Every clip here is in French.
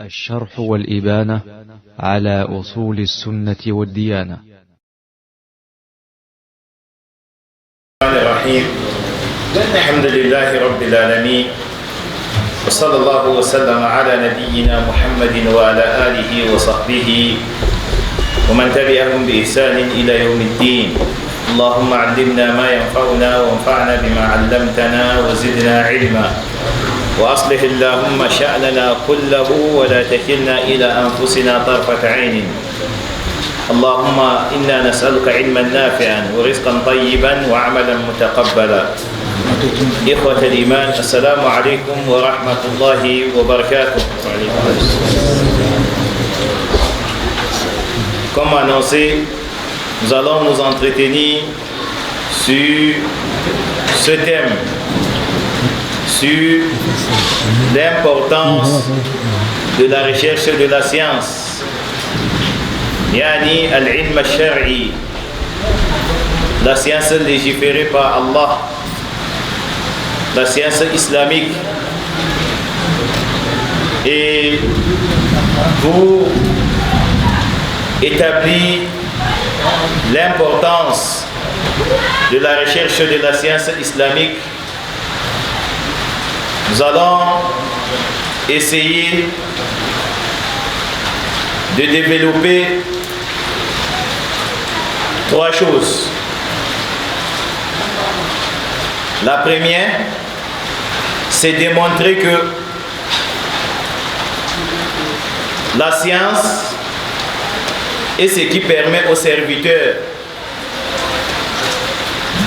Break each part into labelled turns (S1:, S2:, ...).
S1: الشرح والإبانة على أصول السنة والديانة.
S2: الرحمن الرحيم. الحمد لله رب العالمين، وصلى الله وسلم على نبينا محمد وعلى آله وصحبه ومن تبعهم بإحسان إلى يوم الدين. اللهم علمنا ما ينفعنا وانفعنا بما علمتنا وزدنا علما، وأصلح اللهم شأننا كله ولا تكلنا إلى أنفسنا طرفة عين. اللهم إنا نسألك علما نافعا ورزقا طيبا وعملا متقبلا. إخوة الإيمان، السلام عليكم ورحمة الله وبركاته. Comme annoncé, nous allons nous entretenir sur ce thème, sur l'importance de la recherche de la science, yani al-ilm al-shar'i, la science légiférée par Allah, la science islamique. Et pour établir l'importance de la recherche de la science islamique, nous allons essayer de développer trois choses. La première, c'est démontrer que la science est ce qui permet aux serviteurs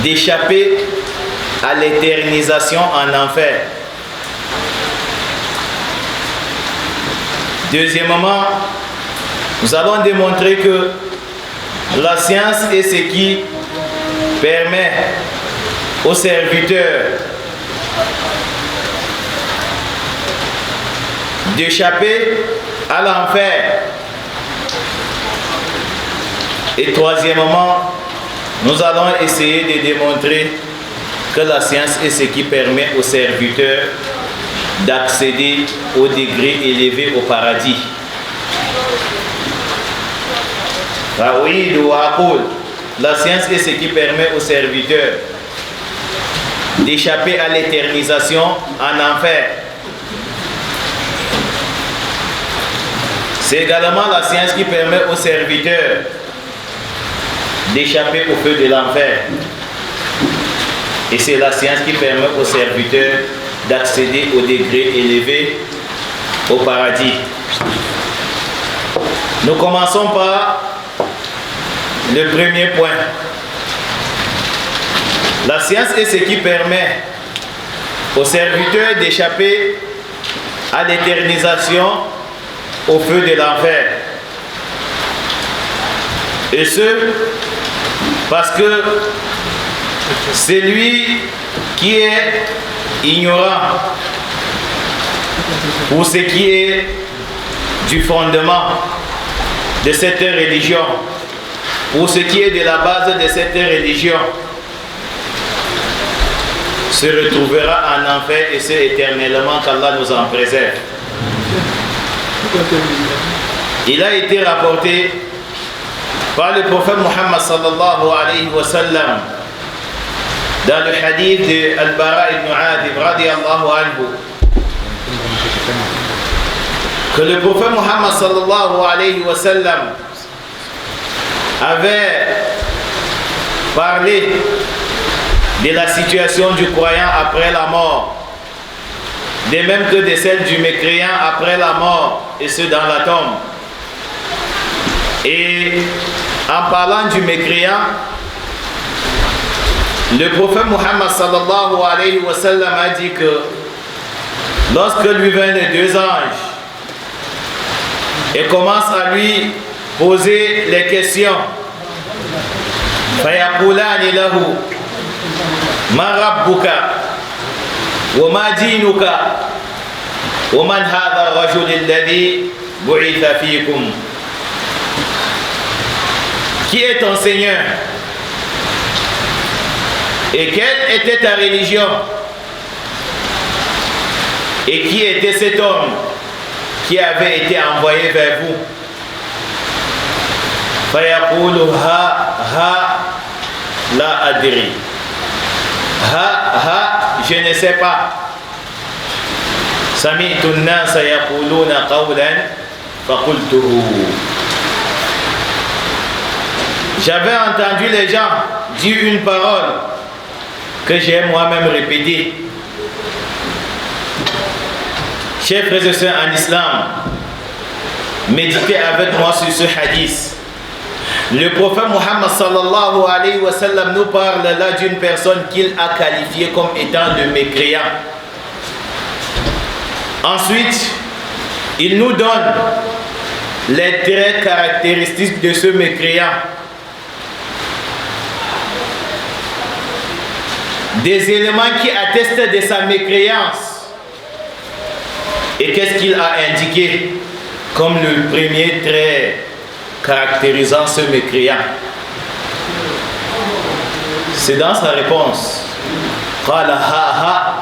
S2: d'échapper à l'éternisation en enfer. Deuxièmement, nous allons démontrer que la science est ce qui permet aux serviteurs d'échapper à l'enfer. Et troisièmement, nous allons essayer de démontrer que la science est ce qui permet aux serviteurs d'accéder au degré élevé au paradis. La science est ce qui permet aux serviteurs d'échapper à l'éternisation en enfer. C'est également la science qui permet aux serviteurs d'échapper au feu de l'enfer. Et c'est la science qui permet aux serviteurs d'accéder au degré élevé au paradis. Nous commençons par le premier point. La science est ce qui permet aux serviteurs d'échapper à l'éternisation au feu de l'enfer. Et ce, parce que celui qui est ignorant pour ce qui est du fondement de cette religion, pour ce qui est de la base de cette religion, se retrouvera en enfer, et c'est éternellement, qu'Allah nous en préserve. Il a été rapporté par le prophète Muhammad sallallahu alayhi wa sallam dans le hadith de Al-Bara ibn Adib radiyallahu anhu, que le prophète Muhammad sallallahu alayhi wa sallam avait parlé de la situation du croyant après la mort, de même que de celle du mécréant après la mort, et ce dans la tombe. Et en parlant du mécréant, le prophète Muhammad sallallahu alayhi wa sallam a dit que lorsque lui viennent les deux anges et commencent à lui poser les questions, فَيَقُولَانِ لَهُ مَا رَبُّكَ وَمَا دِينُكَ وَمَنْ هَذَا الرَّجُلُ الَّذِي بُعِثَ فِيكُمْ. Qui est ton Seigneur? Et quelle était ta religion? Et qui était cet homme qui avait été envoyé vers vous. فَيَقُولُ ha la adri. Je ne sais pas. سَمِعْتُ النَّاسَ يَقُولُونَ قَوْلًا فَقُلْتُهُ. J'avais entendu les gens dire une parole que j'ai moi-même répétée. Chers frères et sœurs en islam, méditez avec moi sur ce hadith. Le prophète Muhammad sallallahu alayhi wa sallam nous parle là d'une personne qu'il a qualifiée comme étant de mécréant. Ensuite, il nous donne les traits caractéristiques de ce mécréant. Des éléments qui attestent de sa mécréance. Et qu'est-ce qu'il a indiqué comme le premier trait caractérisant ce mécréant? C'est dans sa réponse. Qala ha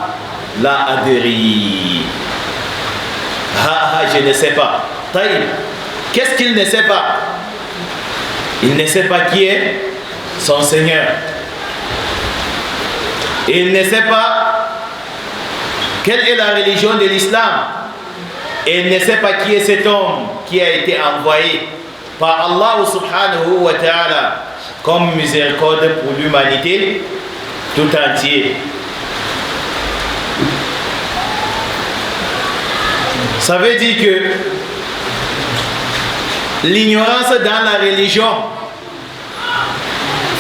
S2: la adri. Je ne sais pas. Qu'est-ce qu'il ne sait pas? Il ne sait pas qui est son Seigneur. Il ne sait pas quelle est la religion de l'islam. Et il ne sait pas qui est cet homme qui a été envoyé par Allah subhanahu wa ta'ala comme miséricorde pour l'humanité tout entière. Ça veut dire que l'ignorance dans la religion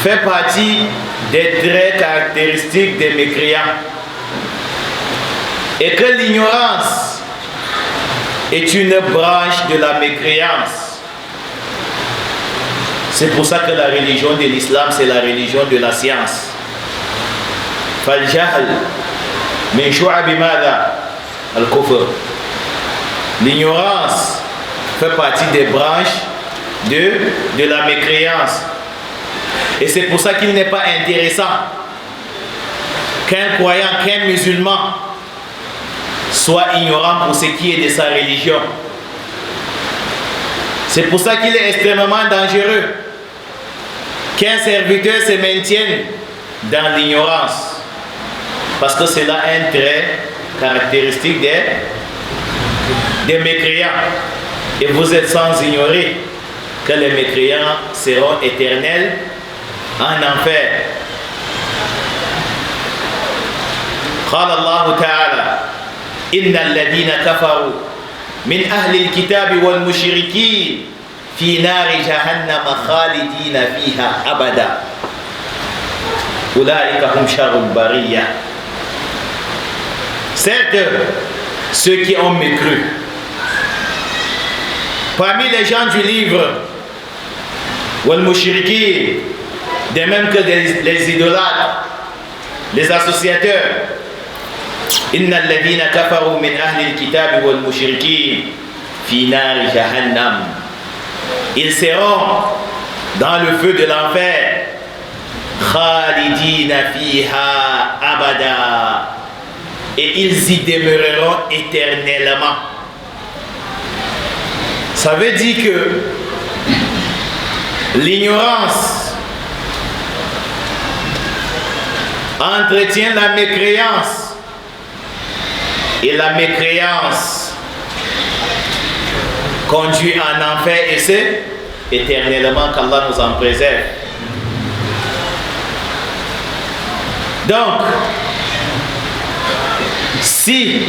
S2: fait partie des traits caractéristiques des mécréants. Et que l'ignorance est une branche de la mécréance. C'est pour ça que la religion de l'islam, c'est la religion de la science. Fal-jahl min shu'abi madha al-kufr. L'ignorance fait partie des branches de la mécréance. Et c'est pour ça qu'il n'est pas intéressant qu'un croyant, qu'un musulman soit ignorant pour ce qui est de sa religion. C'est pour ça qu'il est extrêmement dangereux qu'un serviteur se maintienne dans l'ignorance. Parce que c'est là un trait caractéristique des mécréants. Et vous êtes sans ignorer que les mécréants seront éternels en enfer. قال الله تعالى إن الذين كفروا من أهل الكتاب والمشركين في نار جهنم خالدين فيها أبدا أولئك هم شر البرية. Certes, ceux qui ont mécru parmi les gens du livre wal mushrikin, de même que les idolâtres, les associateurs, inna alladhina kafaru min ahli al-kitab wal mushrikin fi nar jahannam, ils seront dans le feu de l'enfer, khalidina fiha abada, et ils y demeureront éternellement. Ça veut dire que l'ignorance entretient la mécréance et la mécréance conduit en enfer, et c'est éternellement qu'Allah nous en préserve. Donc, si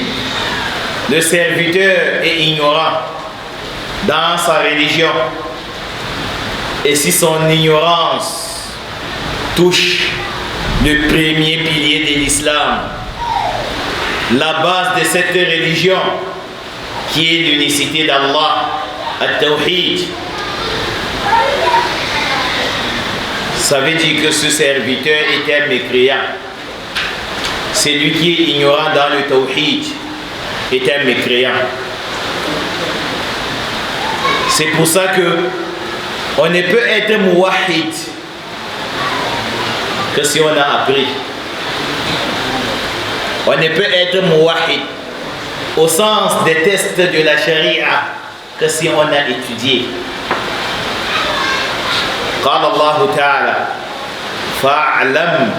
S2: le serviteur est ignorant dans sa religion, et si son ignorance touche le premier pilier de l'islam, la base de cette religion qui est l'unicité d'Allah, al-Tawhid, ça veut dire que ce serviteur est un mécréant. Celui qui est ignorant dans le Tawhid est un mécréant. C'est pour ça que on ne peut être mouahid que si on a appris. On ne peut être mouahid au sens des tests de la charia que si on a étudié. قال الله تعالى فاعلم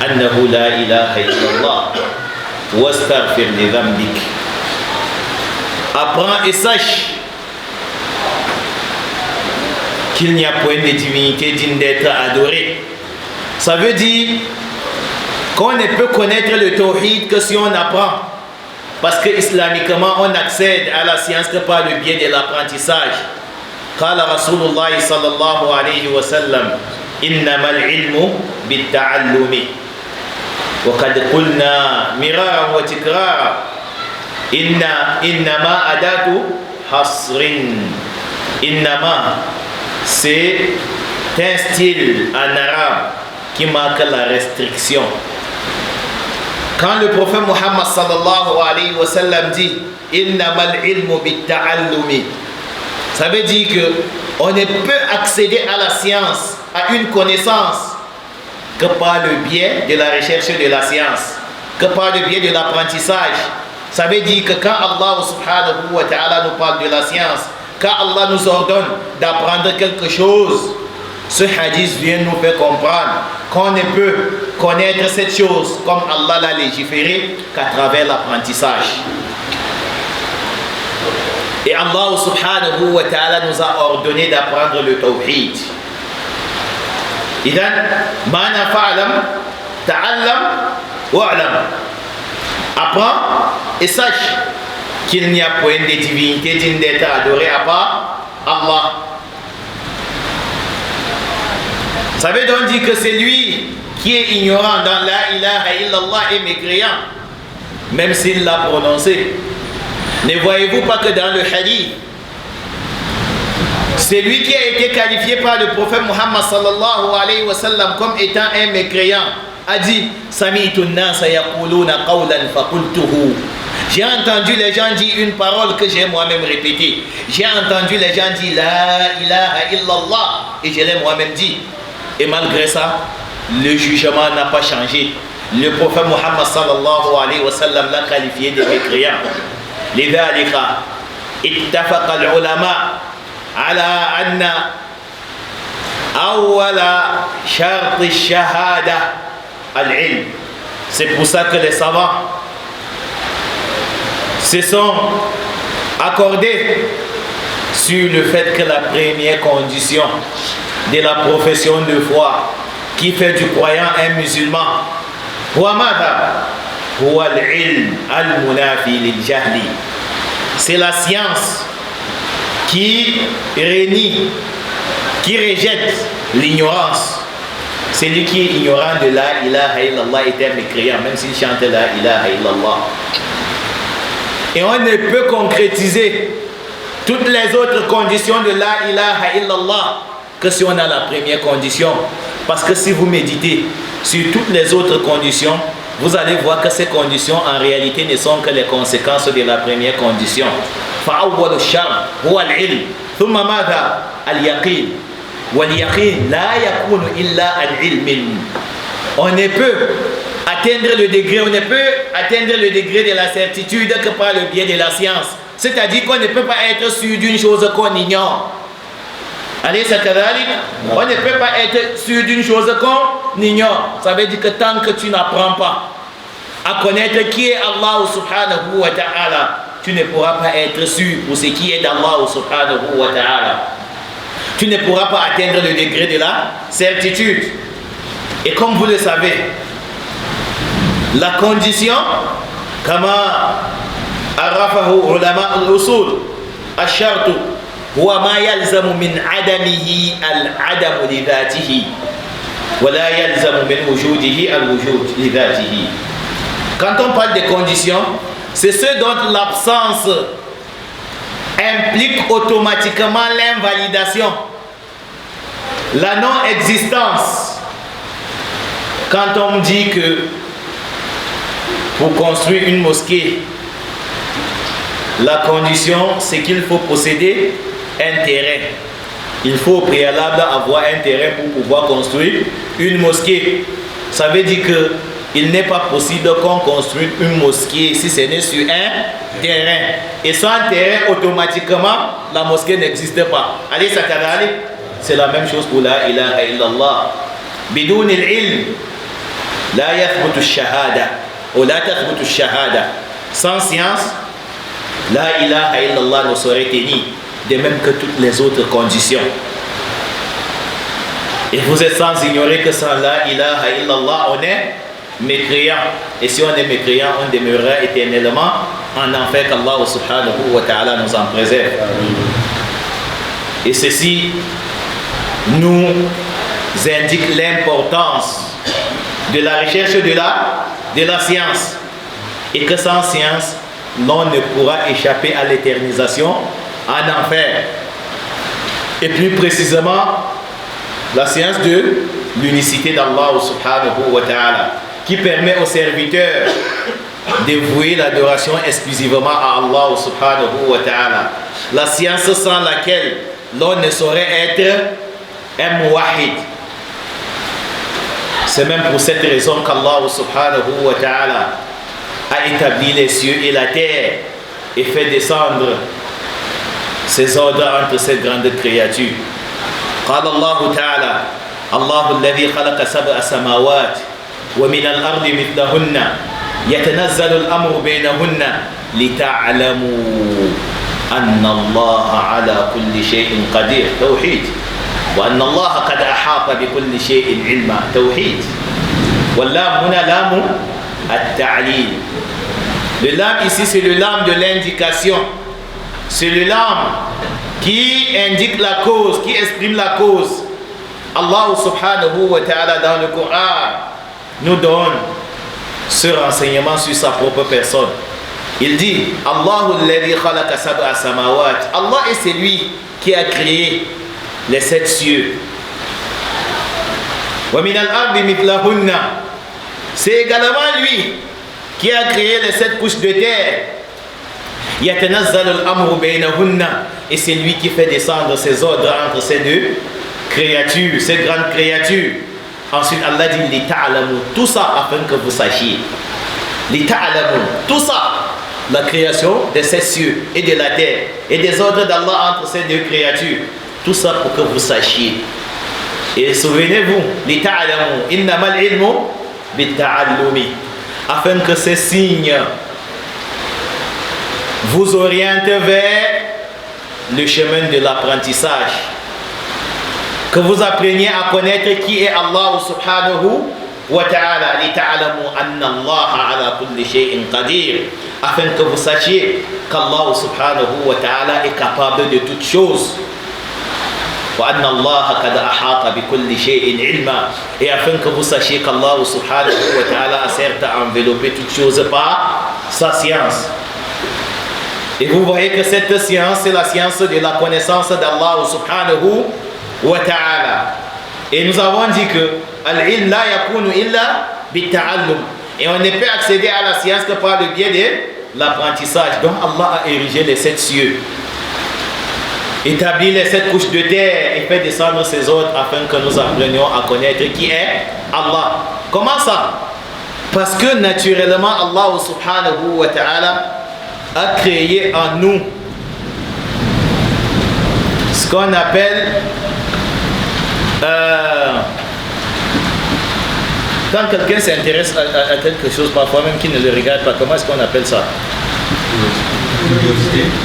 S2: أنه لا إله إلا الله واستغفر لذنبك. Apprends et sache qu'il n'y a point de divinité digne d'être adorée. Ça veut dire qu'on ne peut connaître le tawhid que si on apprend. Parce que islamiquement, on accède à la science que par le biais de l'apprentissage. قال رسول الله صلى الله عليه وسلم إنما العلم بالتعلم وقد قلنا مرارا وتكرارا إنما أداة حصر. إنما c'est un style en arabe qui marque la restriction. Quand le prophète Muhammad sallallahu alayhi wa sallam dit innamal ilmu bitta'allumi, ça veut dire qu'on ne peut accéder à la science, à une connaissance, que par le biais de la recherche de la science, que par le biais de l'apprentissage. Ça veut dire que quand Allah subhanahu wa ta'ala nous parle de la science, quand Allah nous ordonne d'apprendre quelque chose, ce hadith vient nous faire comprendre qu'on ne peut connaître cette chose comme Allah l'a légiféré qu'à travers l'apprentissage. Et Allah subhanahu wa ta'ala nous a ordonné d'apprendre le tawhid. Idan, mana fa'alam, ta'allam, wa'alam. Apprends et sache qu'il n'y a point de divinité digne d'être adorée à part Allah. Ça veut donc dire que c'est lui qui est ignorant dans la ilaha illallah et mécréant, même s'il l'a prononcé. Ne voyez-vous pas que dans le hadith, c'est lui qui a été qualifié par le prophète Muhammad sallallahu alayhi wa sallam comme étant un mécréant, a dit Sami'tu an-nasa yaquluna qawlan faqultuhu. J'ai entendu les gens dire une parole que j'ai moi-même répétée. J'ai entendu les gens dire la ilaha illallah et je l'ai moi-même dit. Et malgré ça, le jugement n'a pas changé. Le prophète Muhammad sallallahu alayhi wa sallam l'a qualifié de mécréant. لذلك اتفق العلماء على أن أول شرط الشهادة العلم. C'est pour ça que les savants se sont accordés sur le fait que la première condition de la profession de foi qui fait du croyant un musulman, c'est la science qui renie, qui rejette l'ignorance. Celui qui est ignorant de la ilaha illallah est un mécréant, même s'il chante la ilaha illallah. Et on ne peut concrétiser toutes les autres conditions de la ilaha illallah que si on a la première condition. Parce que si vous méditez sur toutes les autres conditions, vous allez voir que ces conditions en réalité ne sont que les conséquences de la première condition. فأول الشرط هو العلم ثم ماذا؟ اليقين واليقين لا يكون إلا العلم. On ne peut atteindre le degré de la certitude que par le biais de la science. C'est-à-dire qu'on ne peut pas être sûr d'une chose qu'on ignore. Allez, c'est kadhalik. On ne peut pas être sûr d'une chose qu'on ignore. Ça veut dire que tant que tu n'apprends pas à connaître qui est Allah subhanahu wa ta'ala, tu ne pourras pas être sûr pour ce qui est d'Allah subhanahu wa ta'ala. Tu ne pourras pas atteindre le degré de la certitude. Et comme vous le savez, la condition, comme عرفه علماء الأصول الشرط هو ما يلزم من عدمه العدم لذاته ولا يلزم من وجوده الوجود لذاته. Quand on parle de conditions, c'est ce dont l'absence implique automatiquement l'invalidation, la non-existence. Quand on dit que pour construire une mosquée, la condition, c'est qu'il faut posséder un terrain. Il faut au préalable avoir un terrain pour pouvoir construire une mosquée. Ça veut dire que il n'est pas possible qu'on construise une mosquée si ce n'est sur un terrain. Et sans un terrain, automatiquement, la mosquée n'existe pas. Allez, Sakadali, c'est la même chose pour la ilaha illallah. Bidoun il-ilm, la yathbutu shahada, ou la tathbutu shahada. Sans science, la ilaha illallah ne serait tenue, de même que toutes les autres conditions. Et vous êtes sans ignorer que sans la ilaha illallah, on est mécréant. Et si on est mécréant, on demeurera éternellement en enfer, qu'Allah subhanahu wa ta'ala nous en préserve. Et ceci nous indique l'importance de la recherche de la science. Et que sans science, l'on ne pourra échapper à l'éternisation en enfer. Et plus précisément, la science de l'unicité d'Allah subhanahu wa ta'ala, qui permet aux serviteurs de vouer l'adoration exclusivement à Allah subhanahu wa ta'ala. La science sans laquelle l'on ne saurait être un muwahid. C'est même pour cette raison qu'Allah subhanahu wa ta'ala a établi les cieux et la terre et fait descendre ses ordres entre ces grandes créatures. قال الله تعالى الله الذي خلق سبع سماوات ومن الأرض مثلهن يتنزل الأمر بينهن لتعلموا أن الله على كل شيء قدير توحيد وأن الله قد أحاط بكل شيء علما توحيد واللام هنا لام التعليل. Le lame ici c'est le lame de l'indication, c'est le lame qui indique la cause, qui exprime la cause. Allah subhanahu wa ta'ala dans le Coran nous donne ce renseignement sur sa propre personne. Il dit Allahu alladhi khalaqa sab'a samawat. Allah est celui qui a créé les 7 cieux. Wa min al-ardi mithlahunna. C'est également lui qui a créé les 7 couches de terre. يتنزل الأمر بينهن. Et c'est lui qui fait descendre ses ordres entre ces deux créatures, ces grandes créatures. Ensuite Allah dit li ta'lamu, tout ça afin que vous sachiez. Li ta'lamu, tout ça, la création de ces cieux et de la terre et des ordres d'Allah entre ces deux créatures, tout ça pour que vous sachiez. Et souvenez-vous, li ta'lamu innamal ilmu bit ta'allumi, afin que ces signes vous oriente vers le chemin de l'apprentissage, que vous appreniez à connaître qui est Allah subhanahu wa ta'ala, li ta'lamu anna Allah ala kulli shay'in qadir, afin que vous sachiez qu'Allah subhanahu wa ta'ala est capable de toutes choses, wa anna Allah qad ahata bi kulli shay'in ilma, et afin que vous sachiez qu'Allah subhanahu wa ta'ala a certes enveloppé toutes choses par sa science. Et vous voyez que cette science, c'est la science de la connaissance d'Allah subhanahu wa ta'ala. Et nous avons dit que al-ilm la yakunu illa bit-ta'allum. Et on ne peut accéder à la science que par le biais de l'apprentissage. Donc Allah a érigé les 7 cieux, établi les 7 couches de terre et fait descendre ses ordres afin que nous apprenions à connaître qui est Allah. Comment ça? Parce que naturellement Allah subhanahu wa ta'ala a créé en nous ce qu'on appelle quand quelqu'un s'intéresse à quelque chose, parfois même qu'il ne le regarde pas, comment est-ce qu'on appelle ça?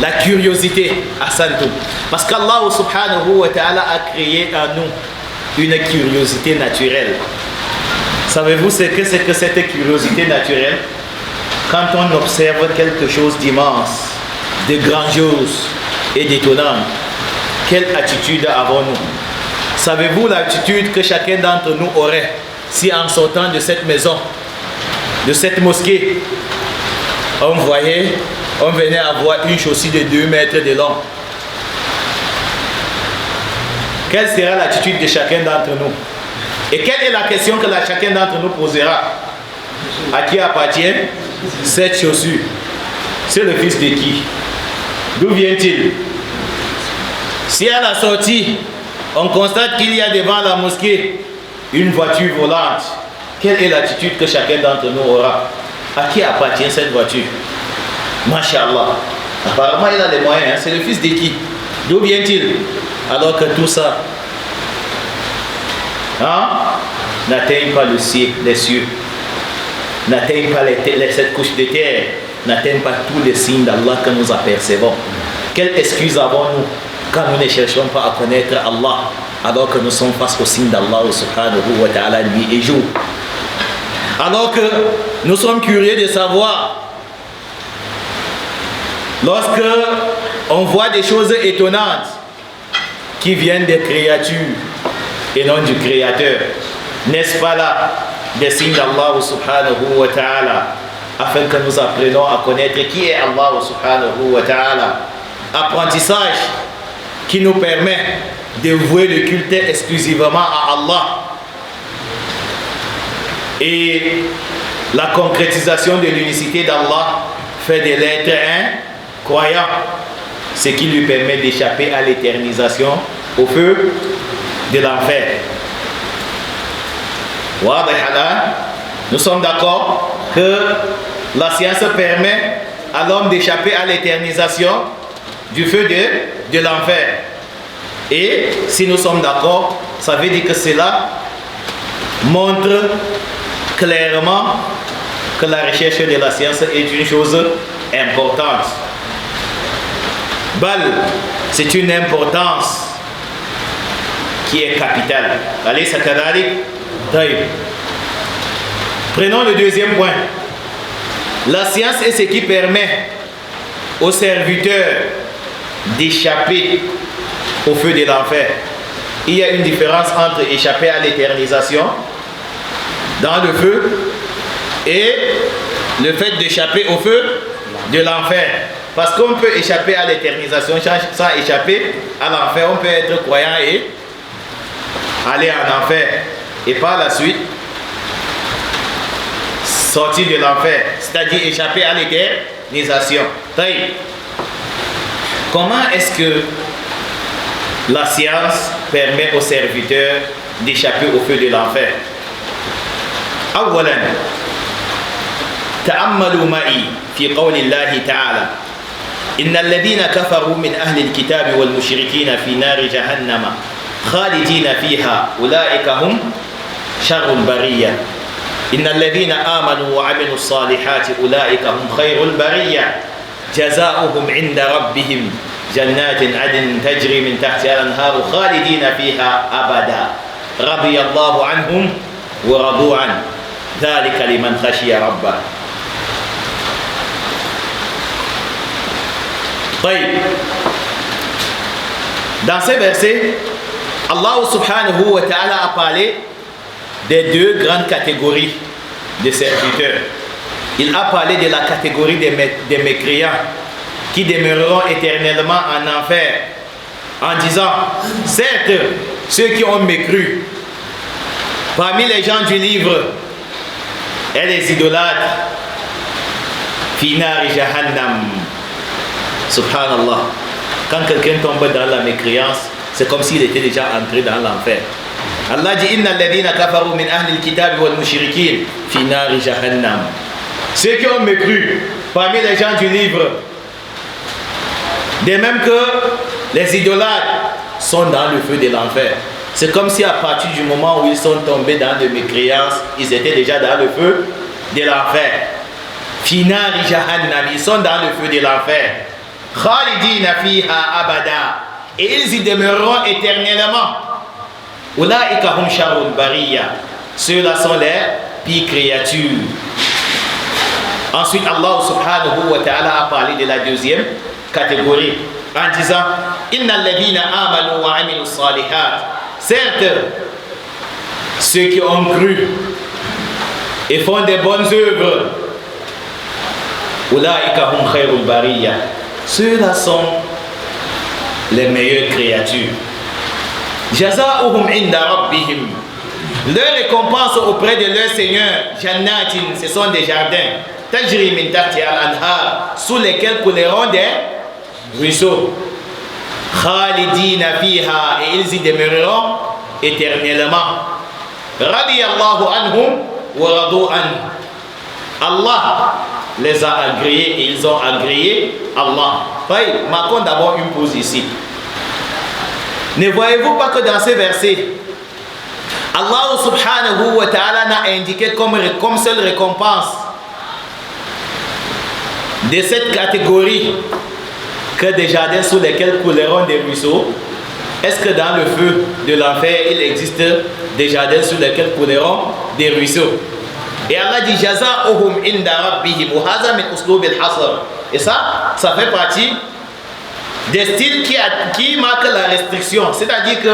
S2: La curiosité. Asantum. Parce qu'Allah subhanahu wa ta'ala a créé en nous une curiosité naturelle. Savez-vous ce que c'est que cette curiosité naturelle? Quand on observe quelque chose d'immense, de grandiose et d'étonnant, quelle attitude avons-nous? Savez-vous l'attitude que chacun d'entre nous aurait si en sortant de cette maison, de cette mosquée, on venait à voir une chaussure de 2 mètres de long? Quelle sera l'attitude de chacun d'entre nous? Et quelle est la question que chacun d'entre nous posera? À qui appartient cette chaussure? C'est le fils de qui? D'où vient-il? Si à la sortie, on constate qu'il y a devant la mosquée une voiture volante, quelle est l'attitude que chacun d'entre nous aura? À qui appartient cette voiture? Masha'Allah. Apparemment, il a les moyens. Hein? C'est le fils de qui? D'où vient-il? Alors que tout ça n'atteigne pas les cieux, n'atteigne pas cette couche de terre, n'atteigne pas tous les signes d'Allah que nous apercevons. Quelle excuse avons-nous quand nous ne cherchons pas à connaître Allah alors que nous sommes face aux signes d'Allah subhanahu wa ta'ala nuit et jour? Alors que nous sommes curieux de savoir, lorsque on voit des choses étonnantes qui viennent des créatures et non du Créateur, n'est-ce pas là des signes d'Allah subhanahu wa ta'ala, afin que nous apprenions à connaître qui est Allah subhanahu wa ta'ala? Apprentissage qui nous permet de vouer le culte exclusivement à Allah. Et la concrétisation de l'unicité d'Allah fait de l'être un croyant, ce qui lui permet d'échapper à l'éternisation au feu de l'enfer. Nous sommes d'accord que la science permet à l'homme d'échapper à l'éternisation du feu de l'enfer. Et si nous sommes d'accord, ça veut dire que cela montre clairement que la recherche de la science est une chose importante. C'est une importance qui est capitale. Allez, ça Prenons le deuxième point. La science est ce qui permet aux serviteurs d'échapper au feu de l'enfer. Il y a une différence entre échapper à l'éternisation dans le feu et le fait d'échapper au feu de l'enfer. Parce qu'on peut échapper à l'éternisation sans échapper à l'enfer. On peut être croyant et aller en enfer et par la suite sortir de l'enfer, c'est-à-dire échapper à l'éternisation. Comment est-ce que la science permet aux serviteurs d'échapper au feu de l'enfer? أولا تأملوا معي في قول الله تعالى إن الذين كفروا من أهل الكتاب والمشركين في نار جهنم خالدين فيها أولئك هم شر البرية إن الذين آمنوا وعملوا الصالحات أولئك هم خير البرية جزاؤهم عند ربهم جنات عدن تجري من تحتها الأنهار خالدين فيها أبدا رضي الله عنهم ورضوا عنه ذلك لمن خشي ربه. Dans ces versets, Allah subhanahu wa ta'ala a parlé des deux grandes catégories de serviteurs. Il a parlé de la catégorie des mécréants qui demeureront éternellement en enfer, en disant, certes, ceux qui ont mécru, parmi les gens du livre et les idolâtres, Finari Jahannam, subhanallah, quand quelqu'un tombe dans la mécréance, c'est comme s'il était déjà entré dans l'enfer. Allah dit Inna alladhina kafaru min ahli al-kitab wal mushrikin fi nari jahannam. Ceux qui ont mécru parmi les gens du livre, de même que les idolâtres, sont dans le feu de l'enfer. C'est comme si à partir du moment où ils sont tombés dans de mécréance, ils étaient déjà dans le feu de l'enfer. Fi nari jahannam, ils sont dans le feu de l'enfer. Khalidina fiha abada, et ils y demeureront éternellement. Ulaika hum sharrul bariya, ceux-là sont les pires créatures. Ensuite, Allah subhanahu wa ta'ala a parlé de la deuxième catégorie en disant Innal ladhina amanu wa amilu salihat. Certes, ceux qui ont cru et font des bonnes œuvres, Ulaika hum khairul bariya, ceux-là sont les meilleures créatures. Jaza'uhum inda rabbihim, leur récompense auprès de leur Seigneur, jannatin, ce sont des jardins, tajri min tahtiha al-anhar, sous lesquels couleront des ruisseaux, khalidina fiha, et ils y demeureront éternellement. Radiyallahu anhum wa radu an. Allah les a agréés et ils ont agréé Allah. Marquons d'abord une pause ici. Ne voyez-vous pas que dans ces versets, Allah subhanahu wa ta'ala n'a indiqué comme seule récompense de cette catégorie que des jardins sous lesquels couleront des ruisseaux? Est-ce que dans le feu de l'enfer, il existe des jardins sous lesquels couleront des ruisseaux? Et Allah dit Jaza'uhum inda rabbihim wa hadha min uslub al-hasr. Et ça fait partie des styles qui marquent la restriction. C'est-à-dire que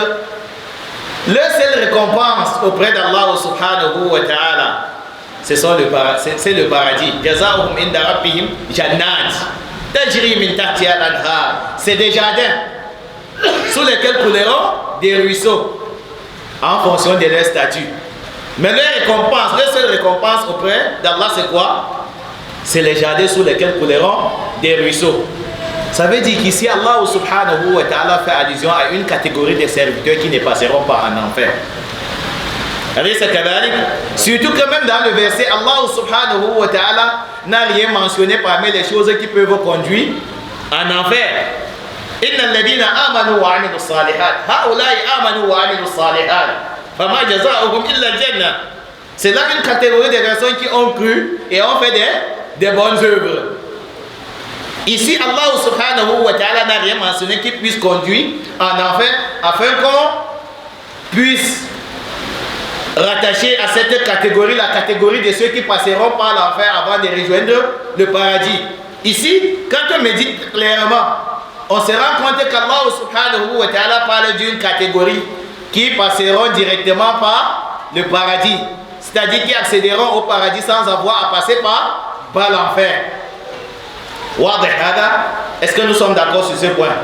S2: leur seule récompense auprès d'Allah subhanahu wa ta'ala, c'est le paradis. Jaza'uhum inda rabbihim jannat tajri min tahtiha al-anhar. C'est des jardins sous lesquels couleront des ruisseaux en fonction de leur statut. Mais leur seule récompense auprès d'Allah, c'est quoi? C'est les jardins sous lesquels couleront des ruisseaux. Ça veut dire qu'ici, Allah subhanahu wa ta'ala fait allusion à une catégorie de serviteurs qui ne passeront pas en enfer. Surtout que même dans le verset, Allah subhanahu wa ta'ala n'a rien mentionné parmi les choses qui peuvent conduire en enfer. Inna alladhina amanu wa amilu salihat. Haulai amanu wa amilu salihat. Fama jazaa'uhum illa al-jannah. C'est là une catégorie de personnes qui ont cru et ont fait des bonnes œuvres. Ici, Allah subhanahu wa ta'ala n'a rien mentionné qui puisse conduire en enfer afin qu'on puisse rattacher à cette catégorie la catégorie de ceux qui passeront par l'enfer avant de rejoindre le paradis. Ici, quand on médite clairement, on se rend compte qu'Allah subhanahu wa ta'ala parle d'une catégorie qui passeront directement par le paradis, c'est-à-dire qui accéderont au paradis sans avoir à passer par l'enfer. Est-ce que nous sommes d'accord sur ce point?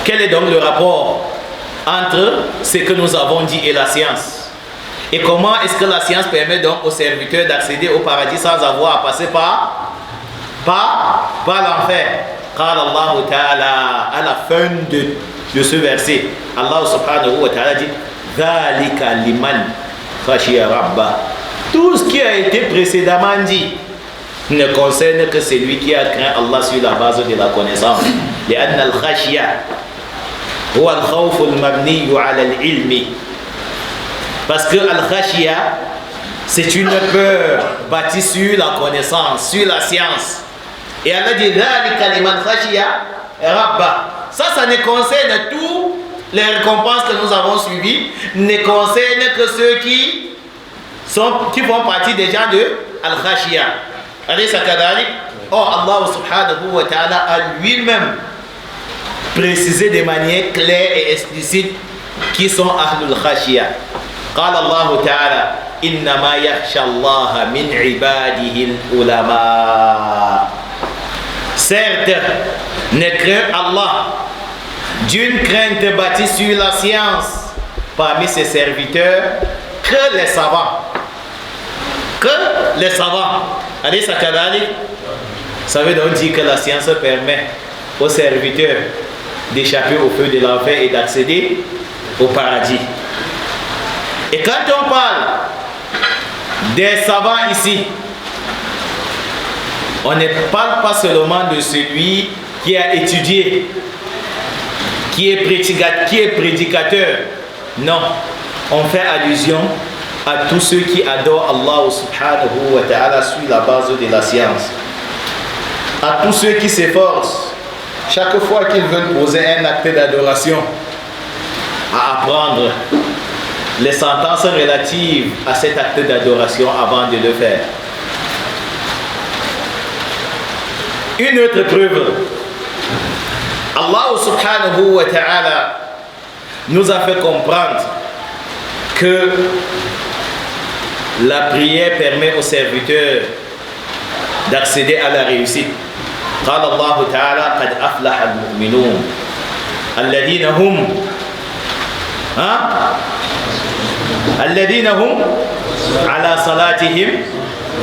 S2: Quel est donc le rapport entre ce que nous avons dit et la science? Et comment est-ce que la science permet donc aux serviteurs d'accéder au paradis sans avoir à passer par l'enfer? Car Allah Ta'ala, à la fin de ce verset, Allah subhanahu wa ta'ala dit Dhalika liman khashiya rabba. Tout ce qui a été précédemment dit ne concerne que celui qui a craint Allah sur la base de la connaissance. لأن الخشية هو الخوف المبني على العلم. Parce que al-khashia, c'est une peur bâtie sur la connaissance, sur la science. Et Allah dit Dhalika liman khashiya rabba. Ça ne concerne tous les récompenses que nous avons suivies, ne concerne que ceux qui font partie des gens de Al-Khashia. Or, Allah subhanahu wa ta'ala a lui-même précisé de manière claire et explicite qui sont Ahlul Khashia. قال الله تعالى إنما يخشى الله من عباده العلماء. Certes, ne craint Allah d'une crainte bâtie sur la science parmi ses serviteurs que les savants. Que les savants. Allez, ça veut donc dire que la science permet aux serviteurs d'échapper au feu de l'enfer et d'accéder au paradis. Et quand on parle des savants ici, on ne parle pas seulement de celui qui a étudié, qui est prédicateur. Non, on fait allusion à tous ceux qui adorent Allah subhanahu wa ta'ala sur la base de la science. À tous ceux qui s'efforcent, chaque fois qu'ils veulent poser un acte d'adoration, à apprendre les sentences relatives à cet acte d'adoration avant de le faire. Une autre preuve, Allah subhanahu wa ta'ala nous a fait comprendre que la prière permet aux serviteurs d'accéder à la réussite. قال الله تعالى قد أفلح المؤمنون الذين هم على صلاتهم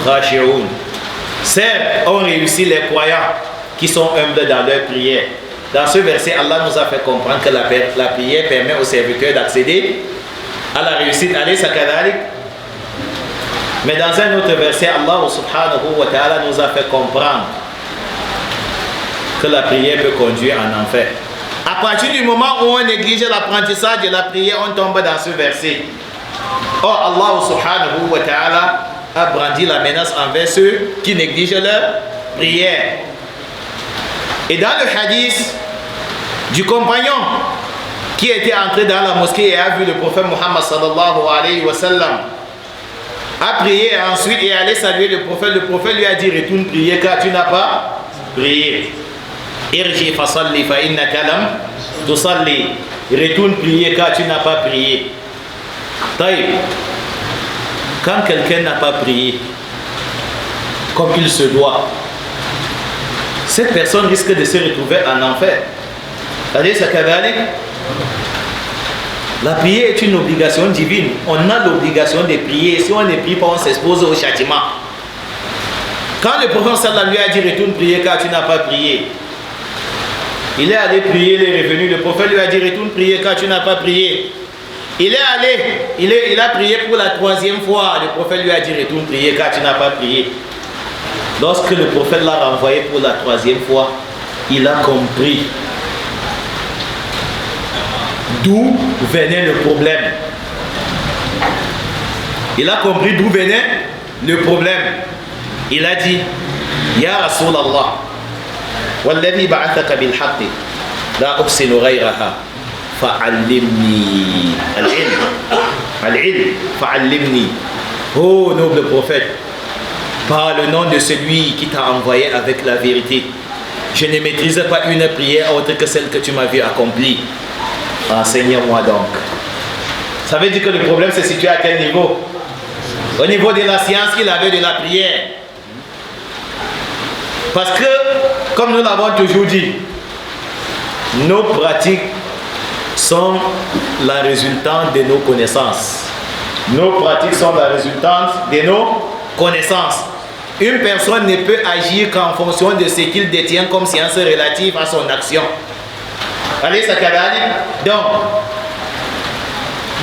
S2: خاشعون. Certes, ont réussi les croyants qui sont humbles dans leur prière. Dans ce verset, Allah nous a fait comprendre que la prière permet aux serviteurs d'accéder à la réussite. Allez, Mais dans un autre verset, Allah subhanahu wa ta'ala nous a fait comprendre que la prière peut conduire en enfer. À partir du moment où on néglige l'apprentissage de la prière, on tombe dans ce verset. Or, Allah subhanahu wa ta'ala a brandi la menace envers ceux qui négligent leur prière. Et dans le hadith du compagnon qui était entré dans la mosquée et a vu le prophète Muhammad sallallahu alayhi wa sallam, a prié ensuite et allé saluer le prophète lui a dit: retourne prier car tu n'as pas prié. Irji fasalli fa innaka lam tusalli. Retourne prier car tu n'as pas prié. Taïb, quand quelqu'un n'a pas prié comme il se doit, cette personne risque de se retrouver en enfer. La prière est une obligation divine. On a l'obligation de prier. Si on ne prie pas, on s'expose au châtiment. Quand le prophète sallallahu lui a dit: retourne prier car tu n'as pas prié, il est allé prier, il est revenu. Le prophète lui a dit: retourne prier car tu n'as pas prié. Il est allé, il a prié pour la troisième fois. Le prophète lui a dit: retourne prier car tu n'as pas prié. Lorsque le prophète l'a renvoyé pour la troisième fois, il a compris d'où venait le problème. Il a compris d'où venait le problème. Il a dit: Ya Rasulallah, walladhi ba'athaka bil haqqi la uhsinu ghayraha fa'allimni al-ilm fa'allimni. Oh noble prophète, par le nom de celui qui t'a envoyé avec la vérité, je ne maîtrise pas une prière autre que celle que tu m'as vu accomplir. Enseigne-moi donc. Ça veut dire que le problème se situe à quel niveau? Au niveau de la science qu'il avait de la prière. Parce que, comme nous l'avons toujours dit, nos pratiques sont la résultante de nos connaissances. Nos pratiques sont la résultante de nos connaissances. Une personne ne peut agir qu'en fonction de ce qu'il détient comme science relative à son action. Allez, ça donc,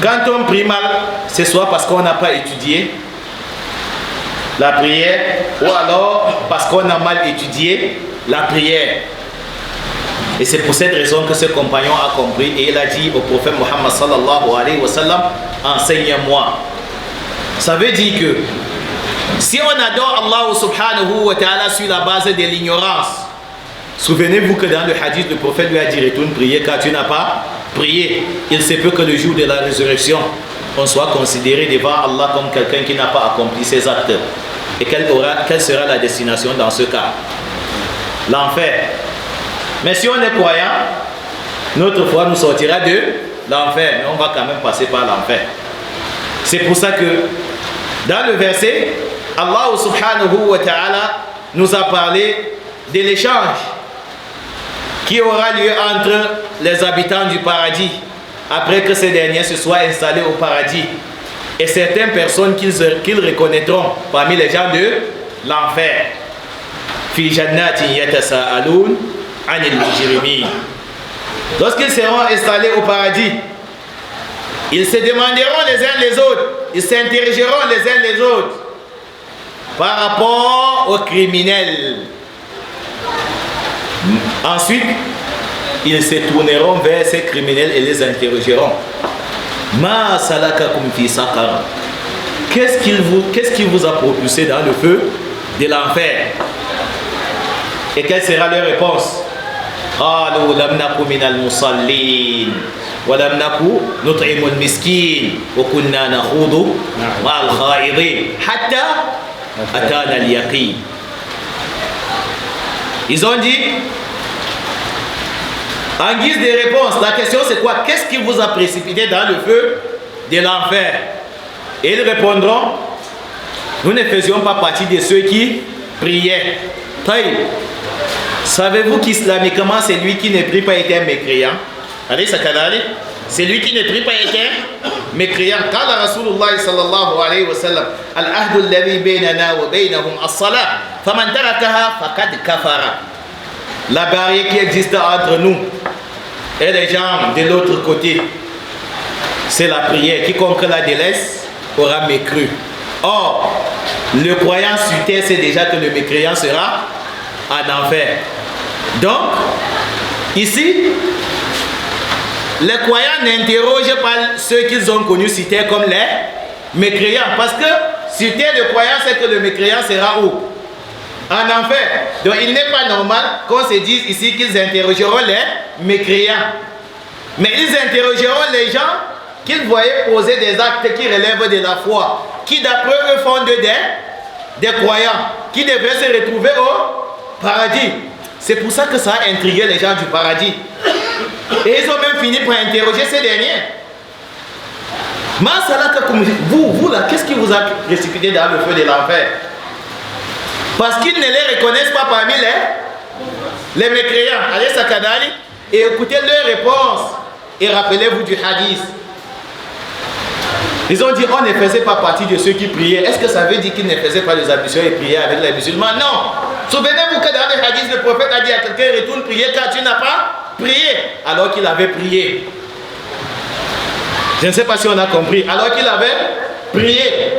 S2: quand on prie mal, c'est soit parce qu'on n'a pas étudié la prière, ou alors parce qu'on a mal étudié la prière. Et c'est pour cette raison que ce compagnon a compris et il a dit au prophète Muhammad sallallahu alayhi wa sallam: enseigne-moi. Ça veut dire que si on adore Allah subhanahu wa ta'ala sur la base de l'ignorance, souvenez-vous que dans le hadith, le prophète lui a dit: retourne prier car tu n'as pas prié. Il se peut que le jour de la résurrection, on soit considéré devant Allah comme quelqu'un qui n'a pas accompli ses actes. Et quelle sera la destination dans ce cas? L'enfer. Mais si on est croyant, notre foi nous sortira de l'enfer. Mais on va quand même passer par l'enfer. C'est pour ça que dans le verset, Allah subhanahu wa ta'ala nous a parlé de l'échange qui aura lieu entre les habitants du paradis après que ces derniers se soient installés au paradis et certaines personnes qu'ils reconnaîtront parmi les gens de l'enfer. Fi jannatin yatasaalun anil mujrimin. Lorsqu'ils seront installés au paradis, ils se demanderont les uns les autres, ils s'interrogeront les uns les autres par rapport aux criminels. Ensuite, ils se tourneront vers ces criminels et les interrogeront. Ma salakakum fi saqar. Qu'est-ce qui vous a propulsé dans le feu de l'enfer? Et quelle sera leur réponse? Qalu lam naku minal musallin wa lam naku nut'imul miskin wa kunna nakhudu ma'al khaidin hatta atana al-yaqin. Ils ont dit, en guise de réponse, la question c'est quoi? Qu'est-ce qui vous a précipité dans le feu de l'enfer? Et ils répondront: nous ne faisions pas partie de ceux qui priaient. Taïb, savez-vous qu'islamiquement, celui qui ne prie pas est un mécréant? Allez, ça kadali. Celui qui ne prie pas est un mécréant. Qala Rasulullah sallallahu alayhi wa sallam: al-ahdu alladhi baynana wa baynahum as-salah, faman tarakaha faqad kafara. La barrière qui existe entre nous et les gens de l'autre côté, c'est la prière. Quiconque la délaisse aura mécru.
S3: Or, le croyant sur terre sait déjà que le mécréant sera en enfer. Donc, ici, les croyants n'interrogent pas ceux qu'ils ont connus sur terre comme les mécréants. Parce que sur terre, le croyant sait que le mécréant sera où? En enfer. Donc, il n'est pas normal qu'on se dise ici qu'ils interrogeront les mécréants. Mais ils interrogeront les gens qu'ils voyaient poser des actes qui relèvent de la foi, qui d'après eux font des croyants, qui devraient se retrouver au paradis. C'est pour ça que ça a intrigué les gens du paradis. Et ils ont même fini par interroger ces derniers. Vous là, qu'est-ce qui vous a précipité dans le feu de l'enfer? Parce qu'ils ne les reconnaissent pas parmi les mécréants. Allez, Sakadali, et écoutez leurs réponses. Et rappelez-vous du hadith. Ils ont dit, on ne faisait pas partie de ceux qui priaient. Est-ce que ça veut dire qu'ils ne faisaient pas les ablutions et priaient avec les musulmans? Non. Souvenez-vous que dans le hadith, le prophète a dit à quelqu'un, retourne prier car tu n'as pas prié. Alors qu'il avait prié. Je ne sais pas si on a compris. Alors qu'il avait prié.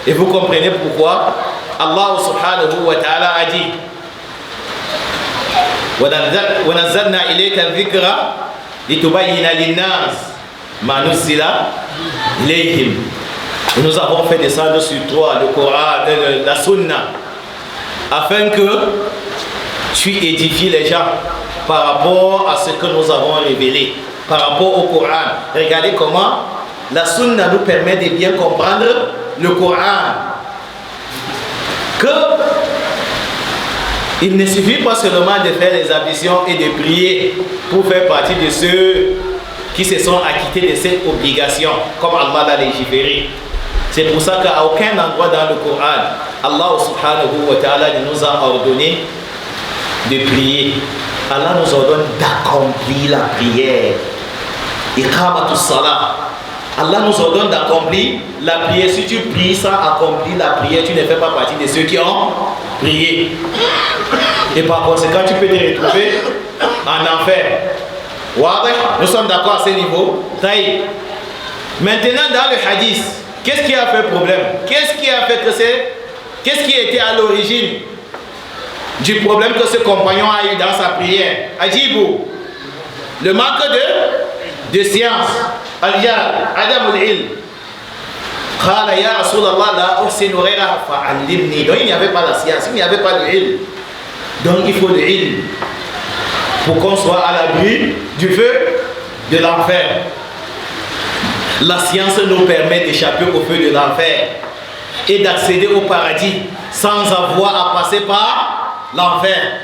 S3: Et vous comprenez pourquoi Allah subhanahu wa ta'ala a dit وَنَزَّلْنَا إِلَيْكَ الذِّكْرَ لِتُبَيِّنَ لِلنَّاسِ مَا نُزِّلَ إِلَيْهِمْ. Nous avons fait descendre sur toi le Coran, la Sunna, afin que tu édifies les gens par rapport à ce que nous avons révélé, par rapport au Coran. Regardez comment la Sunna nous permet de bien comprendre le Coran. Il ne suffit pas seulement de faire les ablutions et de prier pour faire partie de ceux qui se sont acquittés de cette obligation, comme Allah l'a légiféré. C'est pour ça qu'à aucun endroit dans le Coran, Allah subhanahu wa ta'ala nous a ordonné de prier. Allah nous ordonne d'accomplir la prière. Iqamatus salat. Allah nous ordonne d'accomplir la prière. Si tu pries sans accomplir la prière, tu ne fais pas partie de ceux qui ont prié. Et par conséquent, tu peux te retrouver en enfer. Nous sommes d'accord à ce niveau. Maintenant, dans le hadith, qu'est-ce qui a fait problème? Qu'est-ce qui a fait que c'est? Qu'est-ce qui était à l'origine du problème que ce compagnon a eu dans sa prière? Ajibou, le manque de science. Al-Jahal, Adam al-Ilm. Qala ya Rasulallah la uhsinu ghayraha fa'allimni. Donc il n'y avait pas la science, il n'y avait pas le ilm. Donc il faut le ilm pour qu'on soit à l'abri du feu de l'enfer. La science nous permet d'échapper au feu de l'enfer et d'accéder au paradis sans avoir à passer par l'enfer.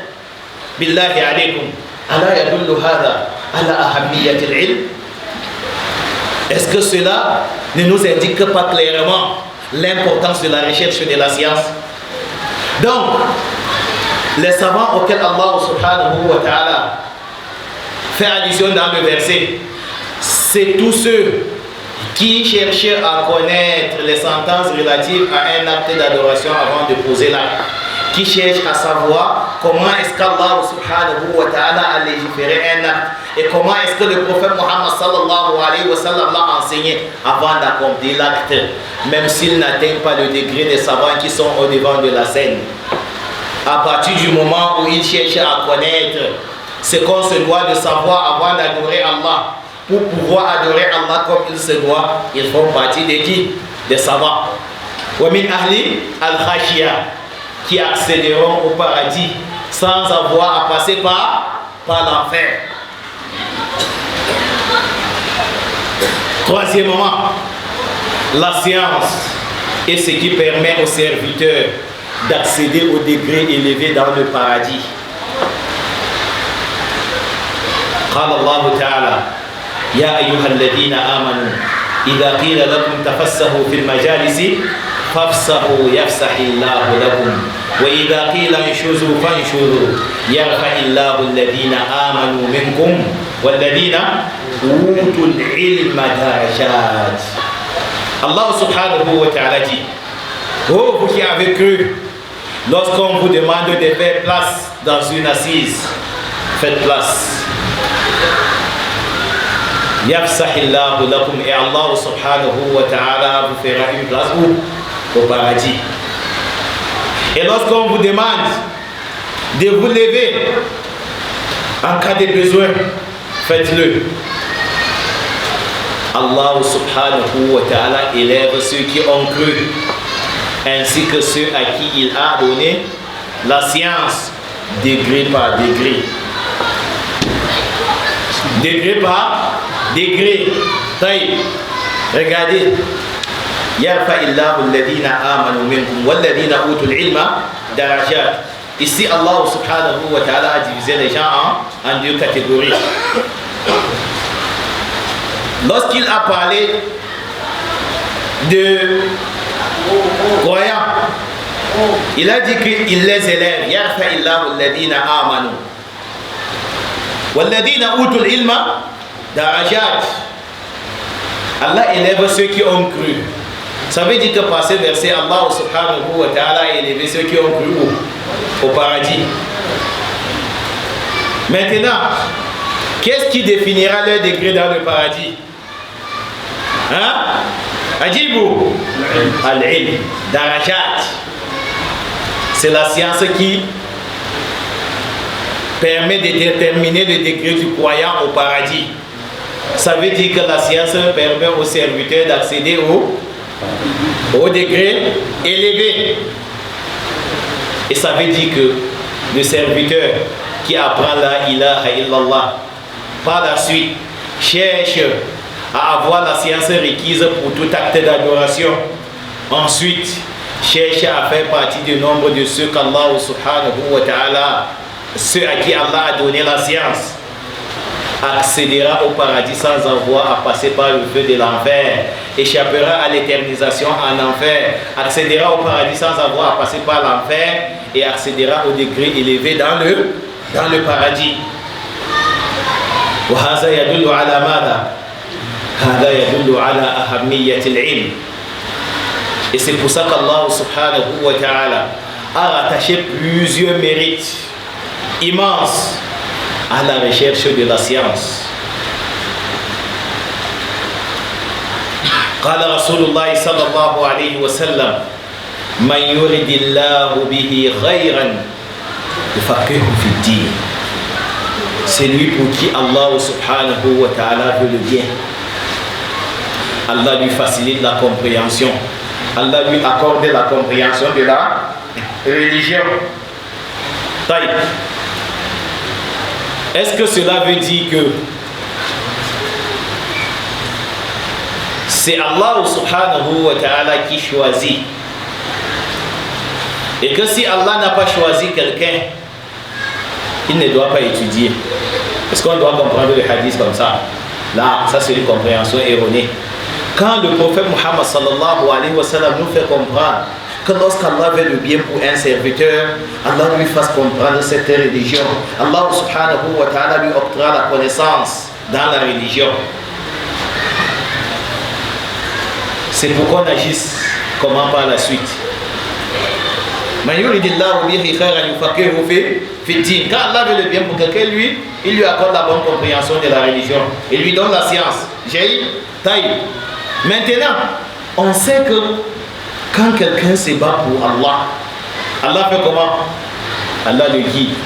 S3: Billahi alaykum. Ala yadullu hadha ala ahammiyatil ilm. Est-ce que cela ne nous indique pas clairement l'importance de la recherche de la science? Donc, les savants auxquels Allah subhanahu wa ta'ala fait allusion dans le verset, c'est tous ceux qui cherchaient à connaître les sentences relatives à un acte d'adoration avant de poser l'acte, qui cherchent à savoir comment est-ce qu'Allah subhanahu wa ta'ala a légiféré un acte et comment est-ce que le prophète Muhammad sallallahu alayhi wa sallam l'a enseigné avant d'accomplir l'acte, même s'ils n'atteignent pas le degré des savants qui sont au devant de la scène. À partir du moment où ils cherchent à connaître ce qu'on se doit de savoir avant d'adorer Allah, pour pouvoir adorer Allah comme il se doit, ils font partie de qui? Des savants. Wa min ahli al-khashiyah, qui accéderont au paradis sans avoir à passer par l'enfer. Troisièmement, la science est ce qui permet aux serviteurs d'accéder au degré élevé dans le paradis. قال الله تعالى يا أيها الذين آمنوا إذا قيل لكم تفسحوا في المجالس فافسحوا يفسح الله لكم وإذا قيل انشزوا فانشزوا يرفع الله الذين آمنوا منكم والذين أوتوا العلم درجات. Allah subhanahu wa ta'ala dit: oh, vous qui avez cru, lorsqu'on vous demande de faire place dans une assise, faites place. Yafsahillahu lakum, et Allah subhanahu wa ta'ala vous fera une place où? au paradis. Et lorsqu'on vous demande de vous lever en cas de besoin, faites-le. Allah subhanahu wa ta'ala élève ceux qui ont cru, ainsi que ceux à qui il a donné la science, degré par degré. Degré par degré. Taïb. Regardez. Yarfa illahu alladhina amanu minkum walladhina utul ilma darajat. Ici, Allah subhanahu wa ta'ala a divisé les gens en deux catégories. Lorsqu'il a parlé de croyants, il a dit qu'il les élève. Yarfa illahu alladhina amanu walladhina utul ilma darajat. Allah élève ceux qui ont cru. Ça veut dire que par ce verset, Allah subhanahu wa ta'ala a élevé ceux qui ont cru au paradis. Maintenant, qu'est-ce qui définira leur degré dans le paradis? Hein? Ajibou al-ilm, darajat. C'est la science qui permet de déterminer le degré du croyant au paradis. Ça veut dire que la science permet aux serviteurs d'accéder au degré élevé. Et ça veut dire que le serviteur qui apprend la ilaha illallah, par la suite, cherche à avoir la science requise pour tout acte d'adoration. Ensuite, cherche à faire partie du nombre de ceux qu'Allah subhanahu wa ta'ala, ceux à qui Allah a donné la science, accédera au paradis sans avoir à passer par le feu de l'enfer, échappera à l'éternisation en enfer, accédera au paradis sans avoir à passer par l'enfer et accédera au degré élevé dans le paradis. وهذا يدل على ماذا؟ هذا يدل على أهمية العلم. Et c'est pour ça qu'Allah subhanahu wa ta'ala a rattaché plusieurs mérites immenses à la recherche de la science. قال رسول الله صلى الله عليه وسلم من يرد الله به خيرا يفقهه في الدين. C'est lui pour qui Allah subhanahu wa ta'ala veut le bien. Allah lui facilite la compréhension. Allah lui accorde la compréhension de la religion. Taïb. Est-ce que cela veut dire que c'est Allah subhanahu wa ta'ala qui choisit, et que si Allah n'a pas choisi quelqu'un, il ne doit pas étudier? Est-ce qu'on doit comprendre le hadith comme ça? Là, ça c'est une compréhension erronée. Quand le prophète Muhammad sallallahu alayhi wa sallam nous fait comprendre que lorsqu'Allah veut le bien pour un serviteur, Allah lui fasse comprendre cette religion. Allah subhanahu wa ta'ala lui octroie la connaissance dans la religion. C'est pour qu'on agisse comment par la suite. Quand Allah veut le bien pour quelqu'un, il lui accorde la bonne compréhension de la religion. Il lui donne la science. Maintenant, on sait que quand quelqu'un se bat pour Allah, Allah fait comment? Allah le guide.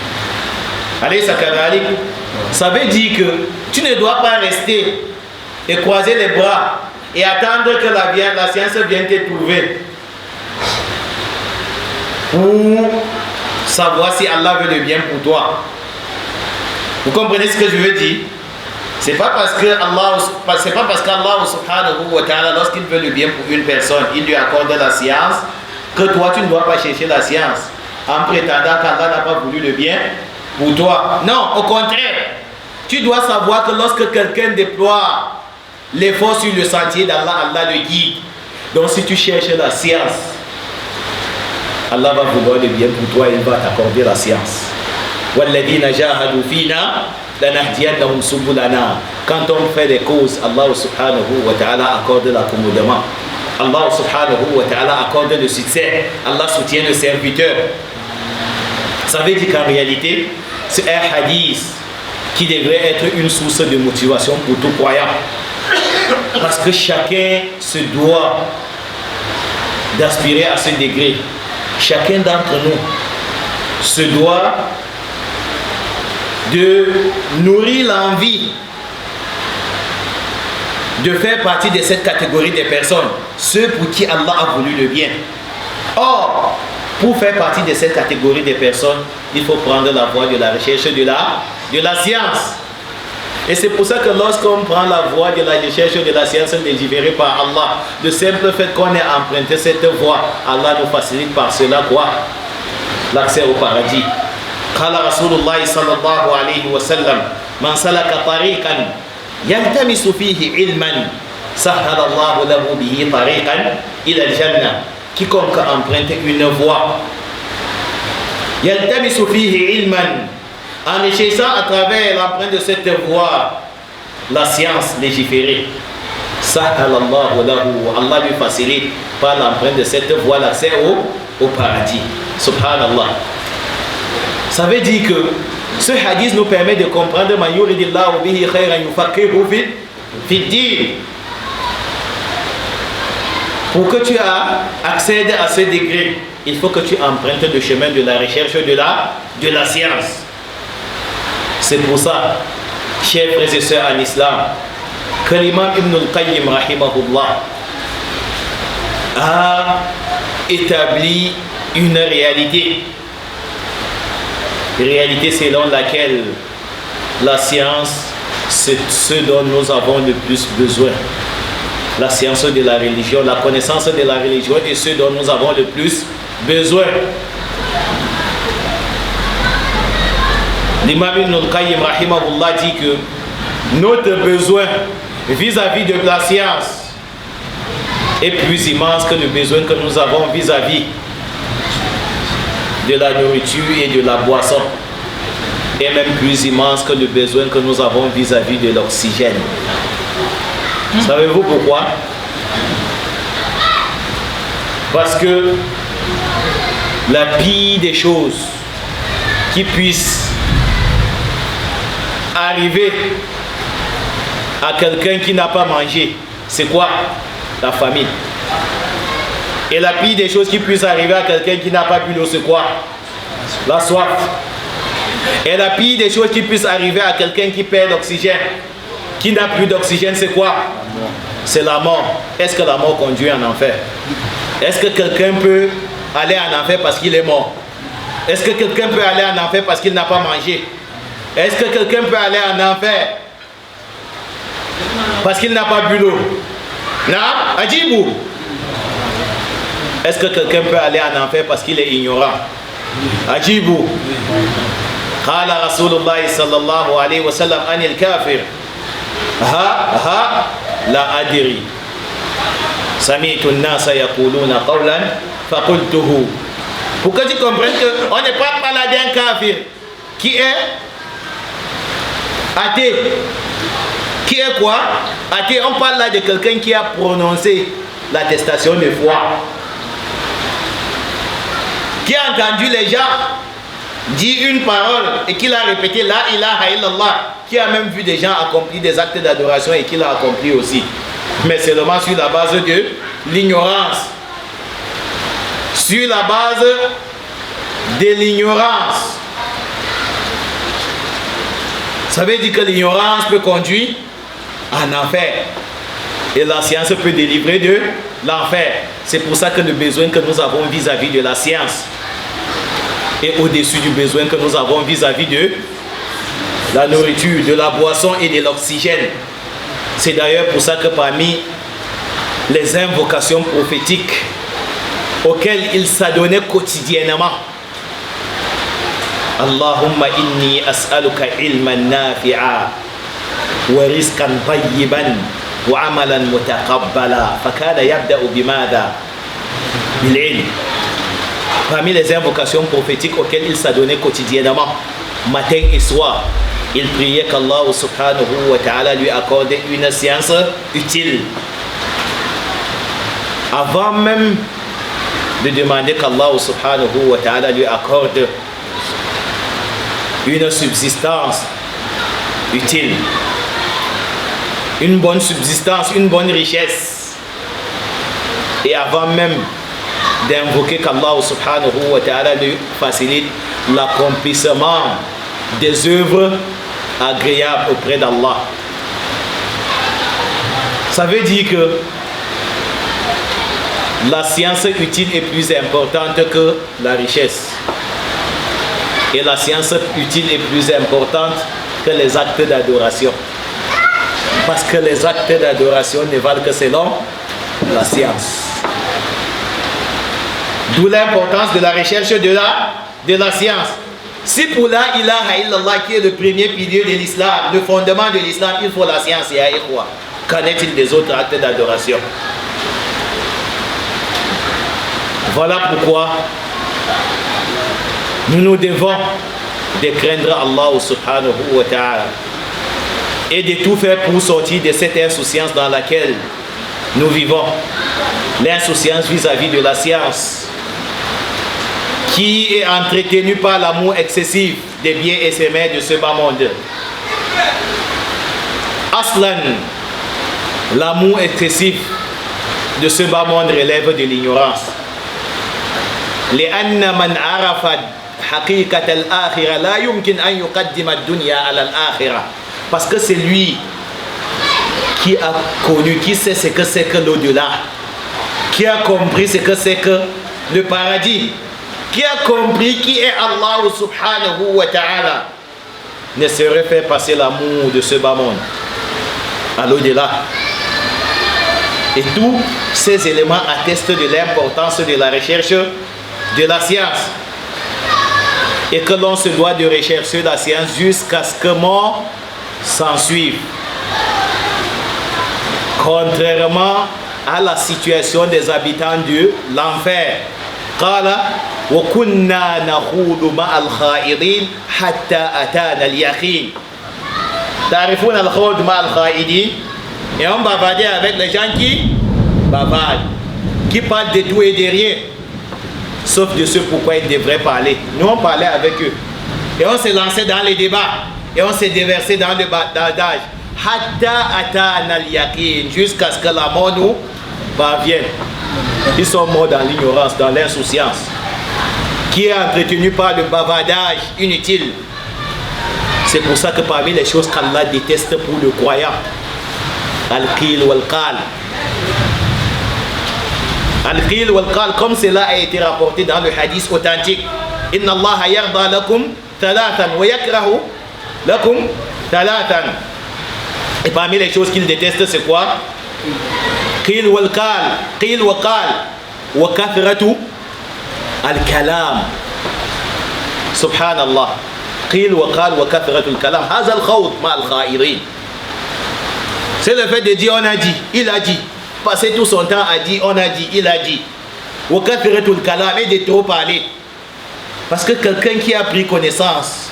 S3: Ça veut dire que tu ne dois pas rester et croiser les bras et attendre que la science vienne te trouver pour savoir si Allah veut le bien pour toi. Vous comprenez ce que je veux dire? C'est pas parce que Allah subhanahu wa ta'ala, lorsqu'il veut le bien pour une personne, il lui accorde la science, que toi tu ne dois pas chercher la science en prétendant qu'Allah n'a pas voulu le bien pour toi. Non, au contraire, tu dois savoir que lorsque quelqu'un déploie l'effort sur le sentier d'Allah, Allah le guide. Donc si tu cherches la science, Allah va vouloir le bien pour toi et il va t'accorder la science. وَالَّذِينَ جَاهَدُوا فِينَا لَنَهْدِيَنَّهُمْ سُبُلَنَا. Quand on fait des causes, Allah subhanahu wa ta'ala accorde l'accommodement. Allah subhanahu wa ta'ala accorde le succès. Allah soutient le serviteur. Ça veut dire qu'en réalité, c'est un hadith qui devrait être une source de motivation pour tout croyant. Parce que chacun se doit d'aspirer à ce degré. Chacun d'entre nous se doit de nourrir l'envie de faire partie de cette catégorie de personnes, ceux pour qui Allah a voulu le bien. Or, pour faire partie de cette catégorie de personnes, il faut prendre la voie de la recherche de la science. Et c'est pour ça que lorsqu'on prend la voie de la recherche de la science délivérée par Allah, le simple fait qu'on ait emprunté cette voie, Allah nous facilite par cela quoi? L'accès au paradis. قال رسول الله صلى الله عليه وسلم من سلك طريقا يلتمس فيه علما سهل الله له به طريقا إلى الجنة. Quiconque emprunte une voie يلتمس فيه علما, en recherchant à travers l'empreinte de cette voie la science légiférée, سهل الله له, Allah lui facilite par l'empreinte de cette voie l'accès au paradis. Subhanallah. Ça veut dire que ce hadith nous permet de comprendre man yuridillahu bihi khayran yufaqihu fi din. Pour que tu accèdes à ce degré, il faut que tu empruntes le chemin de la recherche de la science. C'est pour ça, chers frères et sœurs en islam, que l'imam Ibn al-Qayyim rahimahullah a établi une réalité selon laquelle la science, c'est ce dont nous avons le plus besoin. La science de la religion, la connaissance de la religion est ce dont nous avons le plus besoin. L'imam Ibn al-Qayyim rahimahullah dit que notre besoin vis-à-vis de la science est plus immense que le besoin que nous avons vis-à-vis de la nourriture et de la boisson, et même plus immense que le besoin que nous avons vis-à-vis de l'oxygène. Savez-vous pourquoi? Parce que la pire des choses qui puissent arriver à quelqu'un qui n'a pas mangé, c'est quoi? La famine. Et la pire des choses qui puissent arriver à quelqu'un qui n'a pas bu l'eau, c'est quoi? La soif. Et la pire des choses qui puissent arriver à quelqu'un qui perd l'oxygène, qui n'a plus d'oxygène, c'est quoi? C'est la mort. Est-ce que la mort conduit en enfer? Est-ce que quelqu'un peut aller en enfer parce qu'il est mort? Est-ce que quelqu'un peut aller en enfer parce qu'il n'a pas mangé? Est-ce que quelqu'un peut aller en enfer parce qu'il n'a pas bu l'eau? Non? Adjibou. Est-ce que quelqu'un peut aller en enfer parce qu'il est ignorant? Ajibou. Qala Rasulullah sallallahu alayhi wa sallam anil kafir. La adiri. Sami'tu an-nasa yaquluna qawlan faqultuhu. Pour que tu comprennes qu'on n'est pas parlé d'un kafir qui est athée. Qui est quoi? Athée. On parle là de quelqu'un qui a prononcé l'attestation de foi, qui a entendu les gens dire une parole et qui l'a répété, la ilaha illallah, qui a même vu des gens accomplir des actes d'adoration et qui l'a accompli aussi, mais seulement sur la base de l'ignorance. Sur la base de l'ignorance. Ça veut dire que l'ignorance peut conduire en enfer. Et la science peut délivrer de l'enfer. C'est pour ça que le besoin que nous avons vis-à-vis de la science est au-dessus du besoin que nous avons vis-à-vis de la nourriture, de la boisson et de l'oxygène. C'est d'ailleurs pour ça que parmi les invocations prophétiques auxquelles il s'adonnait quotidiennement, Allahumma inni as'aluka ilman nafi'a wa rizqan tayyiban wa amalan mutaqabbala. Fakana yabda'u bimada bil-ilm. Parmi les invocations prophétiques auxquelles il s'adonnait quotidiennement, matin et soir, il priait qu'Allah subhanahu wa ta'ala lui accorde une science utile. Avant même de demander qu'Allah subhanahu wa ta'ala lui accorde une subsistance utile, une bonne subsistance, une bonne richesse, et avant même d'invoquer qu'Allah subhanahu wa ta'ala nous facilite l'accomplissement des œuvres agréables auprès d'Allah. Ça veut dire que la science utile est plus importante que la richesse. Et la science utile est plus importante que les actes d'adoration. Parce que les actes d'adoration ne valent que selon la science. D'où l'importance de la recherche de la science. Si pour la ilaha illallah qui est le premier pilier de l'islam, le fondement de l'islam, il faut la science, et quoi? Qu'en est-il des autres actes d'adoration? Voilà pourquoi nous devons de craindre Allah subhanahu wa ta'ala et de tout faire pour sortir de cette insouciance dans laquelle nous vivons. L'insouciance vis-à-vis de la science, qui est entretenue par l'amour excessif des biens éphémères de ce bas monde. Aslan, l'amour excessif de ce bas monde relève de l'ignorance. لأن من عرف حقيقة الآخرة لا يمكن أن يقدم الدنيا على الآخرة. Parce que c'est lui qui a connu, qui sait ce que c'est que l'au-delà, qui a compris ce que c'est que le paradis, qui a compris qui est Allah subhanahu wa ta'ala, ne saurait faire passer l'amour de ce bas monde à l'au-delà. Et tous ces éléments attestent de l'importance de la recherche de la science. Et que l'on se doit de rechercher la science jusqu'à ce que mort s'en suive. Contrairement à la situation des habitants de l'enfer. قال وكنا نخوض مع الخائضين حتى أتانا اليقين. تعرفون الخوض مع الخائضين؟ Et on bavardait avec les gens qui bavardent, qui parlent de tout et de rien, sauf de ce pourquoi ils devraient parler. Nous on parlait avec eux et on s'est lancé dans les débats et on s'est déversé dans le badage. Hatta atana al-yaqin, jusqu'à ce que la mort nous parvienne. Ils sont morts dans l'ignorance, dans l'insouciance, qui est entretenue par le bavardage inutile. C'est pour ça que parmi les choses qu'Allah déteste pour le croyant, al-qil wal-qal. Al-qil wal-qal, comme cela a été rapporté dans le hadith authentique. Inna Allah yarda lakum thalathan wa yakrahu lakum thalathan. Et parmi les choses qu'il déteste, c'est quoi? Qil wal-qal, qil wal-qal, wa kathratu al-kalam. Subhanallah. Qil wal-qal wa kathratu al-kalam. Haza al-khawd ma al-kha'irin. C'est le fait de dire on a dit, il a dit. Passer tout son temps à dire on a dit, il a dit. Wa kathratu al-kalam, et de trop parler. Parce que quelqu'un qui a pris connaissance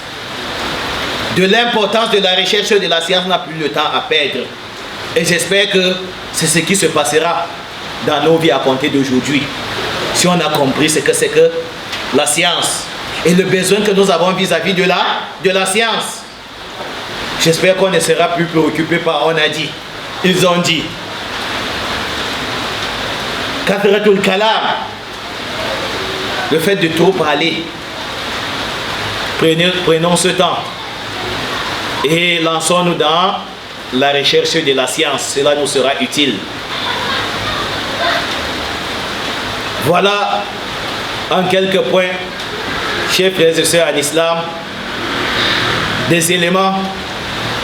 S3: de l'importance de la recherche de la science n'a plus le temps à perdre. Et j'espère que c'est ce qui se passera dans nos vies à compter d'aujourd'hui. Si on a compris ce que c'est que la science et le besoin que nous avons vis-à-vis de la science. J'espère qu'on ne sera plus préoccupé par on a dit, ils ont dit. Kathratul kalam, le fait de trop parler. Prenons ce temps et lançons-nous dans la recherche de la science. Cela nous sera utile. Voilà en quelques points, chers frères et sœurs en islam, des éléments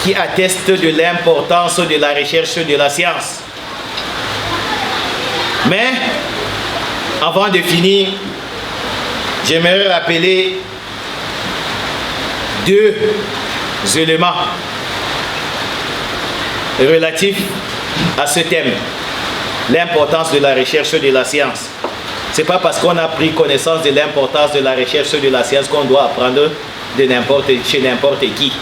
S3: qui attestent de l'importance de la recherche de la science. Mais avant de finir, j'aimerais rappeler deux éléments relatifs à ce thème, l'importance de la recherche de la science. Ce n'est pas parce qu'on a pris connaissance de l'importance de la recherche de la science qu'on doit apprendre chez n'importe qui.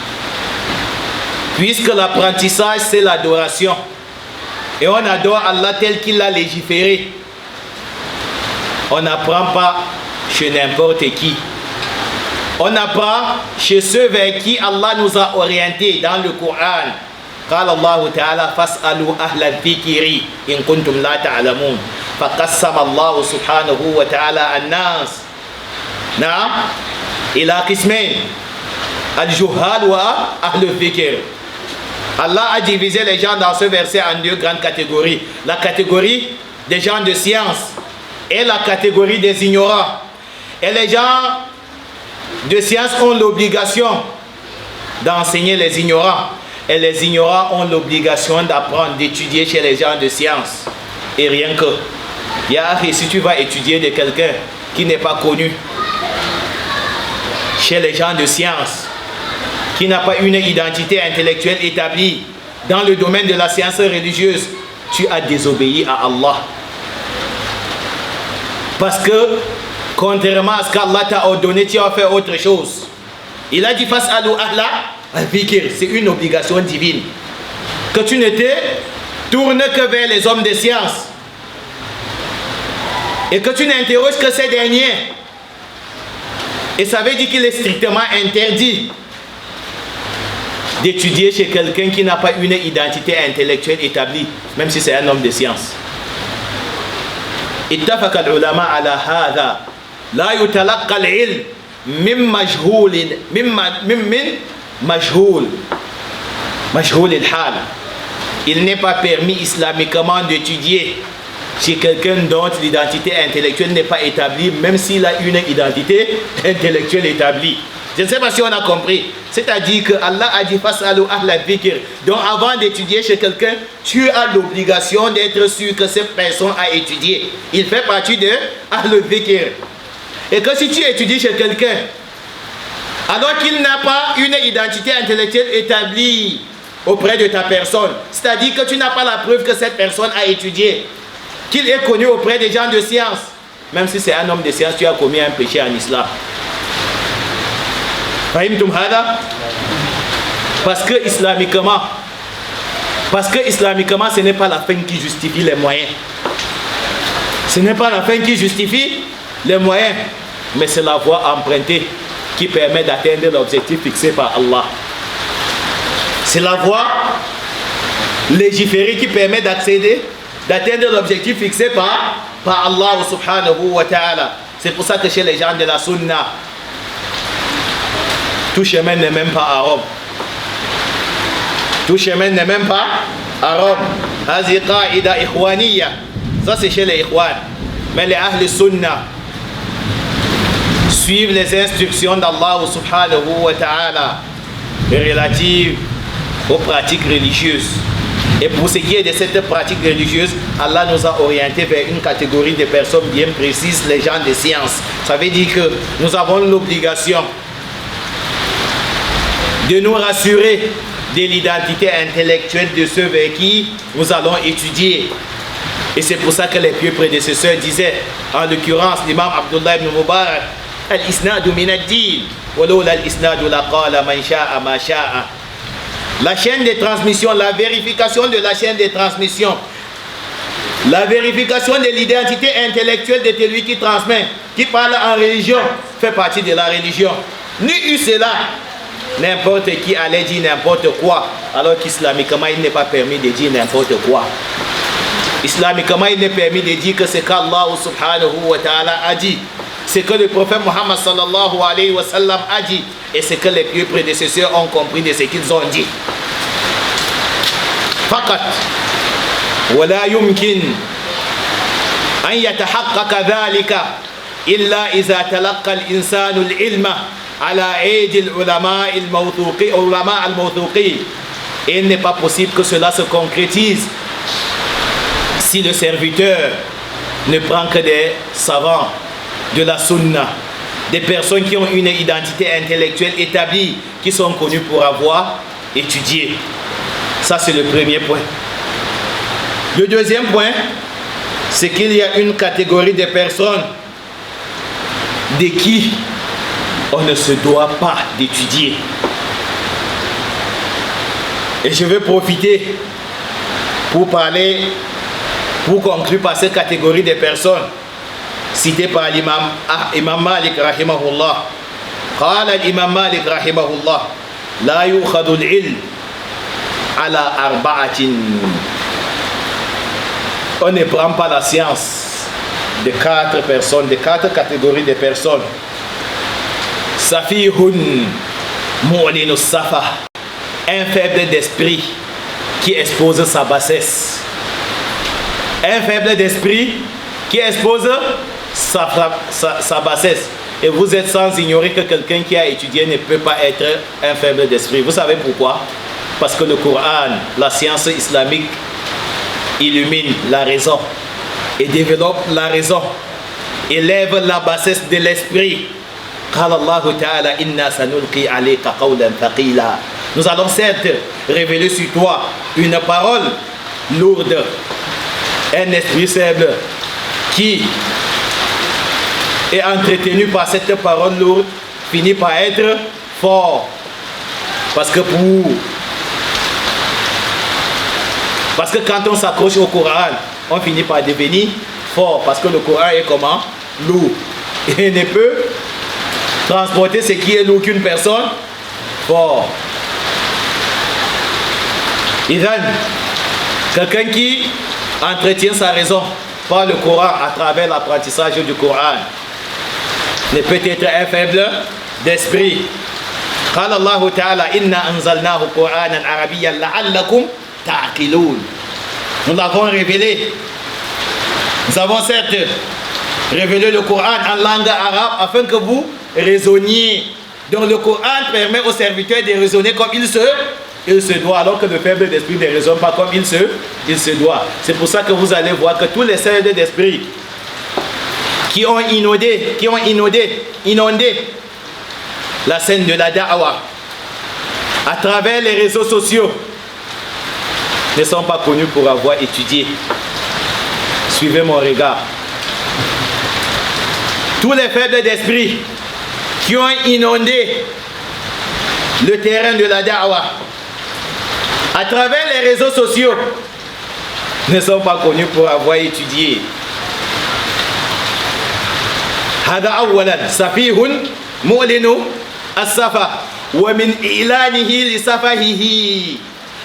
S3: Puisque l'apprentissage, c'est l'adoration. Et on adore Allah tel qu'il l'a légiféré. On n'apprend pas chez n'importe qui. On apprend chez ceux vers qui Allah nous a orientés dans le Coran. قال الله تعالى فاسألوا أهل الذكر إن كنتم لا تعلمون. فقسم الله سبحانه وتعالى الناس نعم إلى قسمين الجهال وأهل الذكر. Allah a divisé les gens dans ce verset en deux grandes catégories. La catégorie des gens de science et la catégorie des ignorants. Et les gens de science ont l'obligation d'enseigner les ignorants. Et les ignorants ont l'obligation d'apprendre, d'étudier chez les gens de science. Et rien que. Si tu vas étudier de quelqu'un qui n'est pas connu chez les gens de science, qui n'a pas une identité intellectuelle établie dans le domaine de la science religieuse, tu as désobéi à Allah. Parce que, contrairement à ce qu'Allah t'a ordonné, tu as fait autre chose. Il a dit fas'alu ahla al-dhikr, c'est une obligation divine. Que tu ne te tournes que vers les hommes de science. Et que tu n'interroges que ces derniers. Et ça veut dire qu'il est strictement interdit d'étudier chez quelqu'un qui n'a pas une identité intellectuelle établie, même si c'est un homme de science. اتفق العلماء على هذا لا يتلقى العلم من مجهول الحال. Il n'est pas permis islamiquement d'étudier chez quelqu'un dont l'identité intellectuelle n'est pas établie, même s'il a une identité intellectuelle établie. Je ne sais pas si on a compris. C'est-à-dire que Allah a dit fas'alu ahla dhikr. Donc avant d'étudier chez quelqu'un, tu as l'obligation d'être sûr que cette personne a étudié. Il fait partie de ahla dhikr. Et que si tu étudies chez quelqu'un, alors qu'il n'a pas une identité intellectuelle établie auprès de ta personne, c'est-à-dire que tu n'as pas la preuve que cette personne a étudié, qu'il est connu auprès des gens de science, même si c'est un homme de science, tu as commis un péché en islam. Parce que islamiquement, ce n'est pas la fin qui justifie les moyens. Ce n'est pas la fin qui justifie les moyens, mais c'est la voie empruntée qui permet d'atteindre l'objectif fixé par Allah. C'est la voie légiférée qui permet d'atteindre l'objectif fixé par Allah subhanahu wa ta'ala. C'est pour ça que chez les gens de la sunna, tout chemin n'est même pas à Rome. Tout chemin n'est même pas à Rome. Hazi qa'ida ikhwaniyya. Ça c'est chez les ikhwan. Mais les ahl sunna suivent les instructions d'Allah subhanahu wa ta'ala relatives aux pratiques religieuses. Et pour ce qui est de cette pratique religieuse, Allah nous a orientés vers une catégorie de personnes bien précises, les gens de science. Ça veut dire que nous avons l'obligation de nous rassurer de l'identité intellectuelle de ceux vers qui nous allons étudier. Et c'est pour ça que les pieux prédécesseurs disaient, en l'occurrence l'imam Abdullah ibn Mubarak, al-isnadu min ad-din, walawla al-isnadu laqala man sha'a ma sha'a. La chaîne de transmission, la vérification de la chaîne de transmission, la vérification de l'identité intellectuelle de celui qui transmet, qui parle en religion, fait partie de la religion. Ni eu cela, n'importe qui allait dire n'importe quoi, alors qu'islamiquement il n'est pas permis de dire n'importe quoi. Islamiquement il n'est permis de dire que c'est qu'Allah subhanahu wa ta'ala a dit, c'est que le prophète Muhammad sallallahu alayhi wa sallam a dit, et c'est que les pieux prédécesseurs ont compris de ce qu'ils ont dit. Faqat wala yumkin an yatahaqqaqa dhalika illa iza talaqqa al-insanu al-ilma ala aidi al-ulama al-mawthuqin. Et il n'est pas possible que cela se concrétise si le serviteur ne prend que des savants de la sunna, des personnes qui ont une identité intellectuelle établie, qui sont connues pour avoir étudié. Ça c'est le premier point. Le deuxième point, c'est qu'il y a une catégorie de personnes de qui on ne se doit pas d'étudier. Et je vais profiter pour conclure par cette catégorie de personnes citées par l'imam Malik rahimahullah. قال الإمام مالك رحمه الله لا يؤخذ العلم على أربعة. On ne prend pas la science de 4 personnes, de 4 catégories de personnes. Safihun mu'linu safa, un faible d'esprit qui expose sa bassesse. Un faible d'esprit qui expose sa bassesse. Et vous êtes sans ignorer que quelqu'un qui a étudié ne peut pas être un faible d'esprit. Vous savez pourquoi? Parce que le Coran, la science islamique, illumine la raison et développe la raison, élève la bassesse de l'esprit. Nous allons certes révéler sur toi une parole lourde. Un esprit faible qui est entretenu par cette parole lourde finit par être fort. Parce que quand on s'accroche au Coran, on finit par devenir fort. Parce que le Coran est comment? Lourd. Et ne peut transporter ce qui est lourd qu'une personne fort. Quelqu'un qui entretient sa raison par le Coran à travers l'apprentissage du Coran ne peut être un faible d'esprit. قال الله تعالى إنا أنزلناه قرآنا عربيا لعلكم تعقلون. Nous l'avons révélé. Nous avons certes révélé le Coran en langue arabe afin que vous raisonniez. Donc le Coran permet aux serviteurs de raisonner comme il se doit, alors que le faible d'esprit ne raisonne pas comme il se doit. C'est pour ça que vous allez voir que tous les faibles d'esprit qui ont inondé la scène de la da'wah à travers les réseaux sociaux ne sont pas connus pour avoir étudié. Suivez mon regard. Tous les faibles d'esprit qui ont inondé le terrain de la da'wah à travers les réseaux sociaux ne sont pas connus pour avoir étudié. هذا أولا سفيه مؤلن السفه ومن إعلانه لسفهه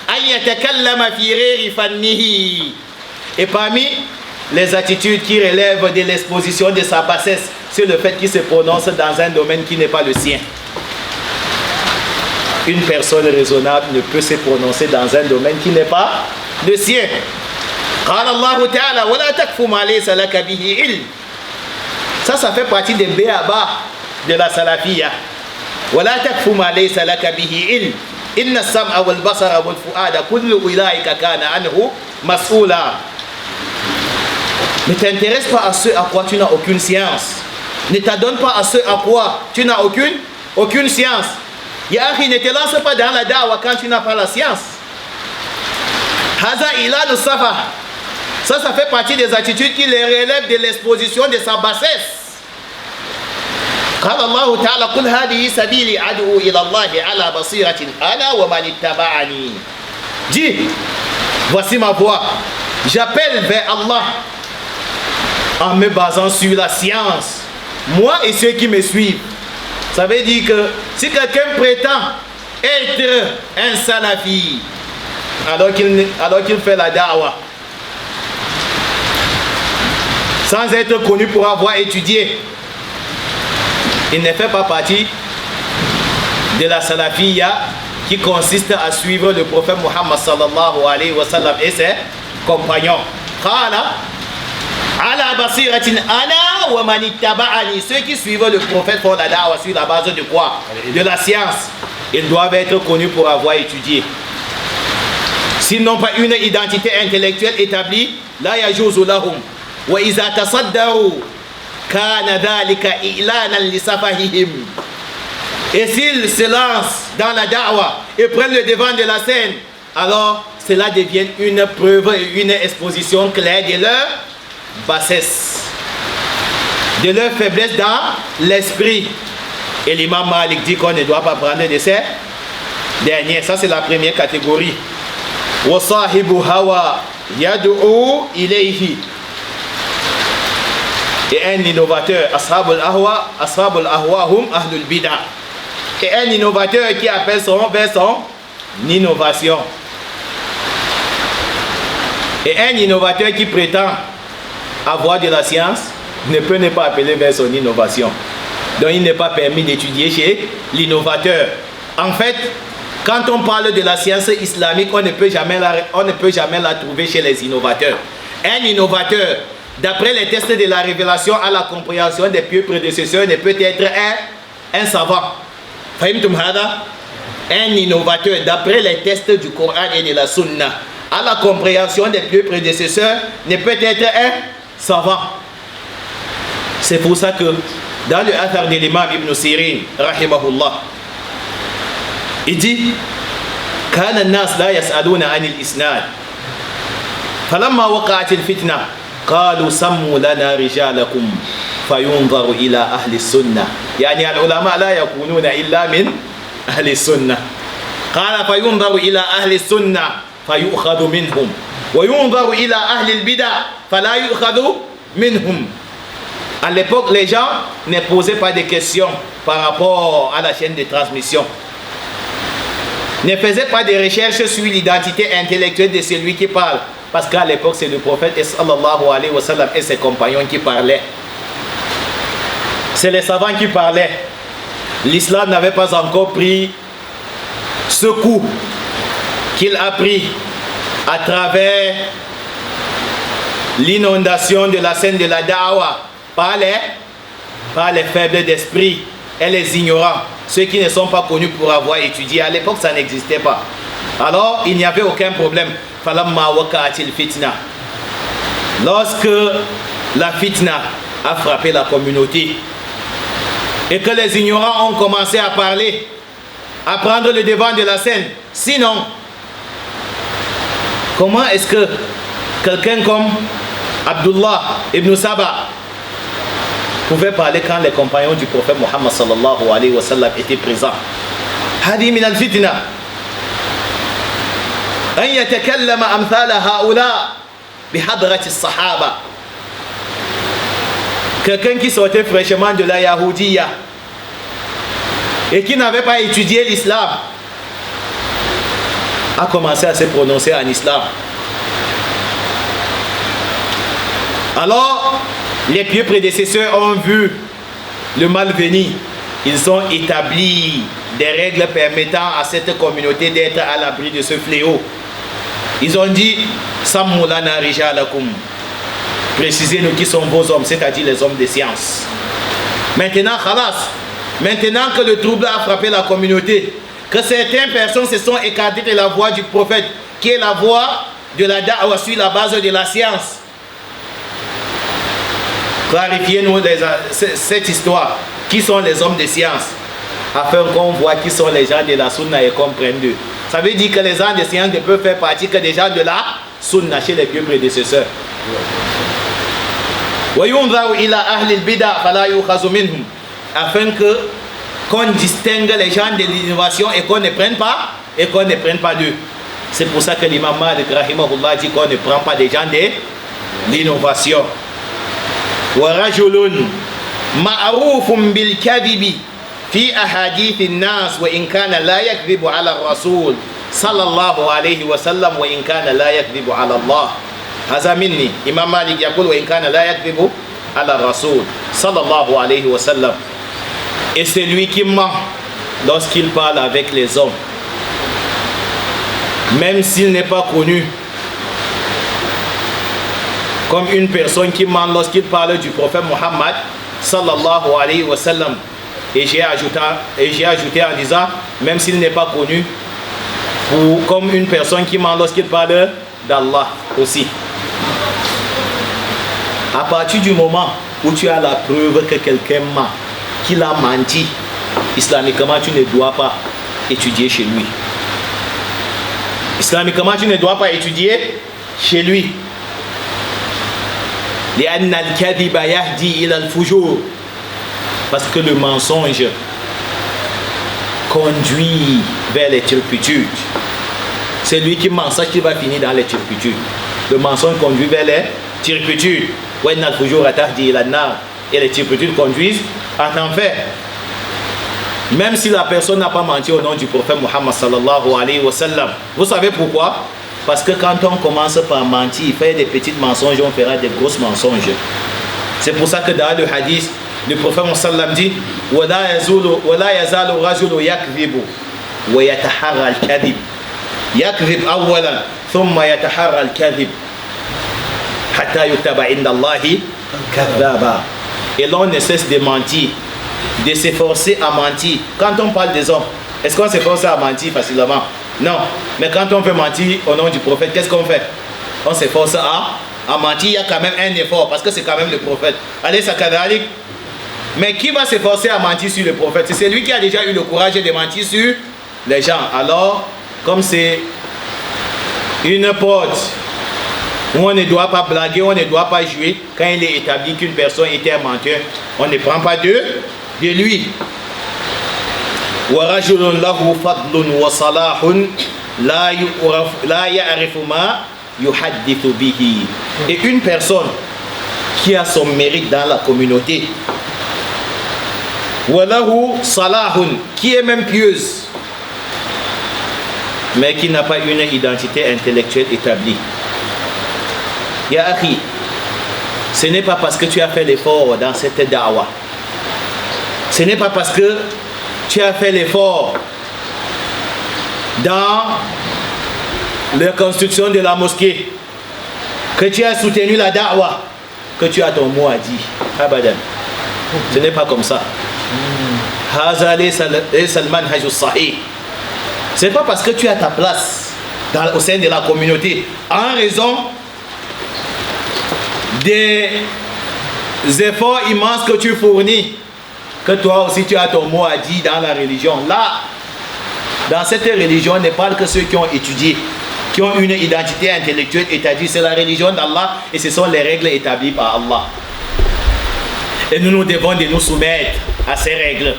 S3: أن يتكلم في غير فنه. Et parmi les attitudes qui relèvent de l'exposition de sa bassesse, c'est le fait qu'il se prononce dans un domaine qui n'est pas le sien. Une personne raisonnable ne peut se prononcer dans un domaine qui n'est pas le sien. قال الله تعالى ولا تكف ما ليس لك به علم. Ça fait partie des béaba de la salafiyya. ولا تكف ما ليس لك به علم إن السمع والبصر والفؤاد كل أولئك كان عنه مسؤولا. Ne t'intéresse pas à ce à quoi tu n'as aucune science. Ne t'adonne pas à ce à quoi tu n'as aucune science. Ya akhi, ne te lance pas dans la da'wah quand tu n'as pas la science. Haza ilanu safa. Ça fait partie des attitudes qui les relèvent de l'exposition de sa bassesse. قال الله تعالى قل هذه سبيلي أدعو إلى الله على بصيرة أنا ومن اتبعني. Dis, voici ma voix. J'appelle vers Allah en me basant sur la science, moi et ceux qui me suivent. Ça veut dire que si quelqu'un prétend être un salafi alors qu'il fait la da'wah sans être connu pour avoir étudié, il ne fait pas partie de la salafiyya qui consiste à suivre le prophète Muhammad sallallahu alayhi wa sallam et ses compagnons. Qala ala basiratin ana wa man ittaba'ani. Ceux qui suivent le prophète font la da'wah sur la base de quoi? De la science. Ils doivent être connus pour avoir étudié. S'ils n'ont pas une identité intellectuelle établie, la yajuzu lahum wa iza tasaddaru kana dhalika i'lanan li safahihim. Et s'ils se lancent dans la da'wah et prennent le devant de la scène, alors cela devient une preuve et une exposition claire de leur bassesse, de leur faiblesse dans l'esprit. Et l'imam Malik dit qu'on ne doit pas prendre de ces derniers. Ça c'est la première catégorie. Wa sahibu hawa yad'u ilayhi. Et un innovateur, ashabul ahwa hum ahlul bid'ah. Et un innovateur qui appelle vers son innovation. Et un innovateur qui prétend avoir de la science ne peut ne pas appeler vers son innovation. Donc il n'est pas permis d'étudier chez l'innovateur. En fait, quand on parle de la science islamique, on ne peut jamais la trouver chez les innovateurs. Un innovateur, d'après les tests de la révélation à la compréhension des pieux prédécesseurs, ne peut être un savant. Un innovateur, d'après les tests du Coran et de la Sunna, à la compréhension des pieux prédécesseurs, ne peut être un savant. C'est pour ça que dans le athar de l'imam Ibn Sirin, rahimahullah, il dit كان الناس لا يسألون عن الإسناد فلما وقعت الفتنة قالوا سموا لنا رجالكم فينظر إلى أهل السنة يعني العلماء لا يكونون إلا من أهل السنة قال فينظر إلى أهل السنة فيؤخذ منهم وينظر إلى أهل البدع فلا يؤخذ منهم. À l'époque, les gens ne posaient pas de questions par rapport à la chaîne de transmission. Ne faisaient pas de recherches sur l'identité intellectuelle de celui qui parle. Parce qu'à l'époque, c'est le prophète sallallahu alayhi wa sallam et ses compagnons qui parlaient. C'est les savants qui parlaient. L'islam n'avait pas encore pris ce coup qu'il a pris à travers l'inondation de la scène de la da'wa par les faibles d'esprit et les ignorants, ceux qui ne sont pas connus pour avoir étudié. À l'époque, ça n'existait pas. Alors, il n'y avait aucun problème. Lorsque la fitna a frappé la communauté et que les ignorants ont commencé à parler, à prendre le devant de la scène, sinon, comment est-ce que quelqu'un comme Abdullah ibn Saba pouvait parler quand les compagnons du prophète Muhammad sallallahu alayhi wa sallam étaient présents? هذه من الفتنة أن يتكلم أمثال هؤلاء بحضرة الصحابة. Quelqu'un qui sortait fraîchement de la Yahoudiya et qui n'avait pas étudié l'islam a commencé à se prononcer en islam. Alors, les pieux prédécesseurs ont vu le mal venir. Ils ont établi des règles permettant à cette communauté d'être à l'abri de ce fléau. Ils ont dit Sammu lana rijalakum. Précisez-nous qui sont vos hommes, c'est-à-dire les hommes de science. Maintenant, khalas, maintenant que le trouble a frappé la communauté, que certaines personnes se sont écartées de la voie du prophète, qui est la voie de la da'wa sur la base de la science. Clarifiez-nous cette histoire. Qui sont les hommes de science? Afin qu'on voit qui sont les gens de la sunna et qu'on prenne d'eux. Ça veut dire que les gens de science ne peuvent faire partie que des gens de la sunna chez les pieux prédécesseurs. Afin qu'on distingue les gens de l'innovation et qu'on ne prenne pas d'eux. C'est pour ça que l'imam Malik rahimahullah dit qu'on ne prend pas des gens de l'innovation. ورجل معروف بالكذب في أحاديث الناس وإن كان لا يكذب على الرسول صلى الله عليه وسلم وإن كان لا يكذب على الله. هذا مني. إمام مالك يقول وإن كان لا يكذب على الرسول صلى الله عليه وسلم. Et celui qui ment lorsqu'il parle avec les hommes, même s'il n'est pas connu, comme une personne qui ment lorsqu'il parle du prophète Muhammad sallallahu alayhi wa sallam. Et j'ai ajouté en disant, même s'il n'est pas connu, ou comme une personne qui ment lorsqu'il parle d'Allah aussi. À partir du moment où tu as la preuve que quelqu'un ment, qu'il a menti, islamiquement tu ne dois pas étudier chez lui. Islamiquement tu ne dois pas étudier chez lui. لأن الكذب يهدي إلى الفجور. Parce que le mensonge conduit vers les turpitudes. C'est lui qui ment, ça qui va finir dans les turpitudes. Le mensonge conduit vers les turpitudes. وإن الفجور تهدي إلى النار. Et les turpitudes conduisent en enfer. Même si la personne n'a pas menti au nom du prophète Muhammad sallallahu alayhi wa sallam. Vous savez pourquoi? Parce que quand on commence par mentir, faire des petits mensonges, on fera des gros mensonges. C'est pour ça que dans le hadith, le prophète sallam dit وَلَا يَزَالُ رَجُلُ يَكْذِبُ وَيَتَحَرَّى الْكَذِبِ يَكْذِبْ أَوَّلًا ثُمَّ يَتَحَرَّى الْكَذِبِ حَتَّى يُكْتَبَ عِنْدَ اللَّهِ كَذَّابًا. Et l'on ne cesse de mentir, de s'efforcer à mentir. Quand on parle des hommes, est-ce qu'on s'efforce à mentir facilement? Non. Mais quand on veut mentir au nom du prophète, qu'est-ce qu'on fait? On s'efforce à mentir. Il y a quand même un effort parce que c'est quand même le prophète. Allez, ça kadalik. Mais qui va s'efforcer à mentir sur le prophète? C'est celui qui a déjà eu le courage de mentir sur les gens. Alors, comme c'est une porte où on ne doit pas blaguer, on ne doit pas jouer, quand il est établi qu'une personne était un menteur, on ne prend pas de lui. وَرَجُلٌ لَهُ فَضْلٌ وَصَلَاحٌ لَا يَعْرِفُ مَا يُحَدِّثُ بِهِ. Et une personne qui a son mérite dans la communauté, وَلَهُ صَلَاحٌ, qui est même pieuse, mais qui n'a pas une identité intellectuelle établie. Ya akhi, ce n'est pas parce que tu as fait l'effort dans cette da'wa, ce n'est pas parce que tu as fait l'effort dans la construction de la mosquée, que tu as soutenu la da'wa, que tu as ton mot à dire. Abadan. Ce n'est pas comme ça. Haza laysa al-manhaj as-sahih. C'est pas parce que tu as ta place au sein de la communauté en raison des efforts immenses que tu fournis, que toi aussi tu as ton mot à dire dans la religion. Là, dans cette religion, on ne parle que ceux qui ont étudié, qui ont une identité intellectuelle établie. C'est la religion d'Allah et ce sont les règles établies par Allah. Et nous devons de nous soumettre à ces règles.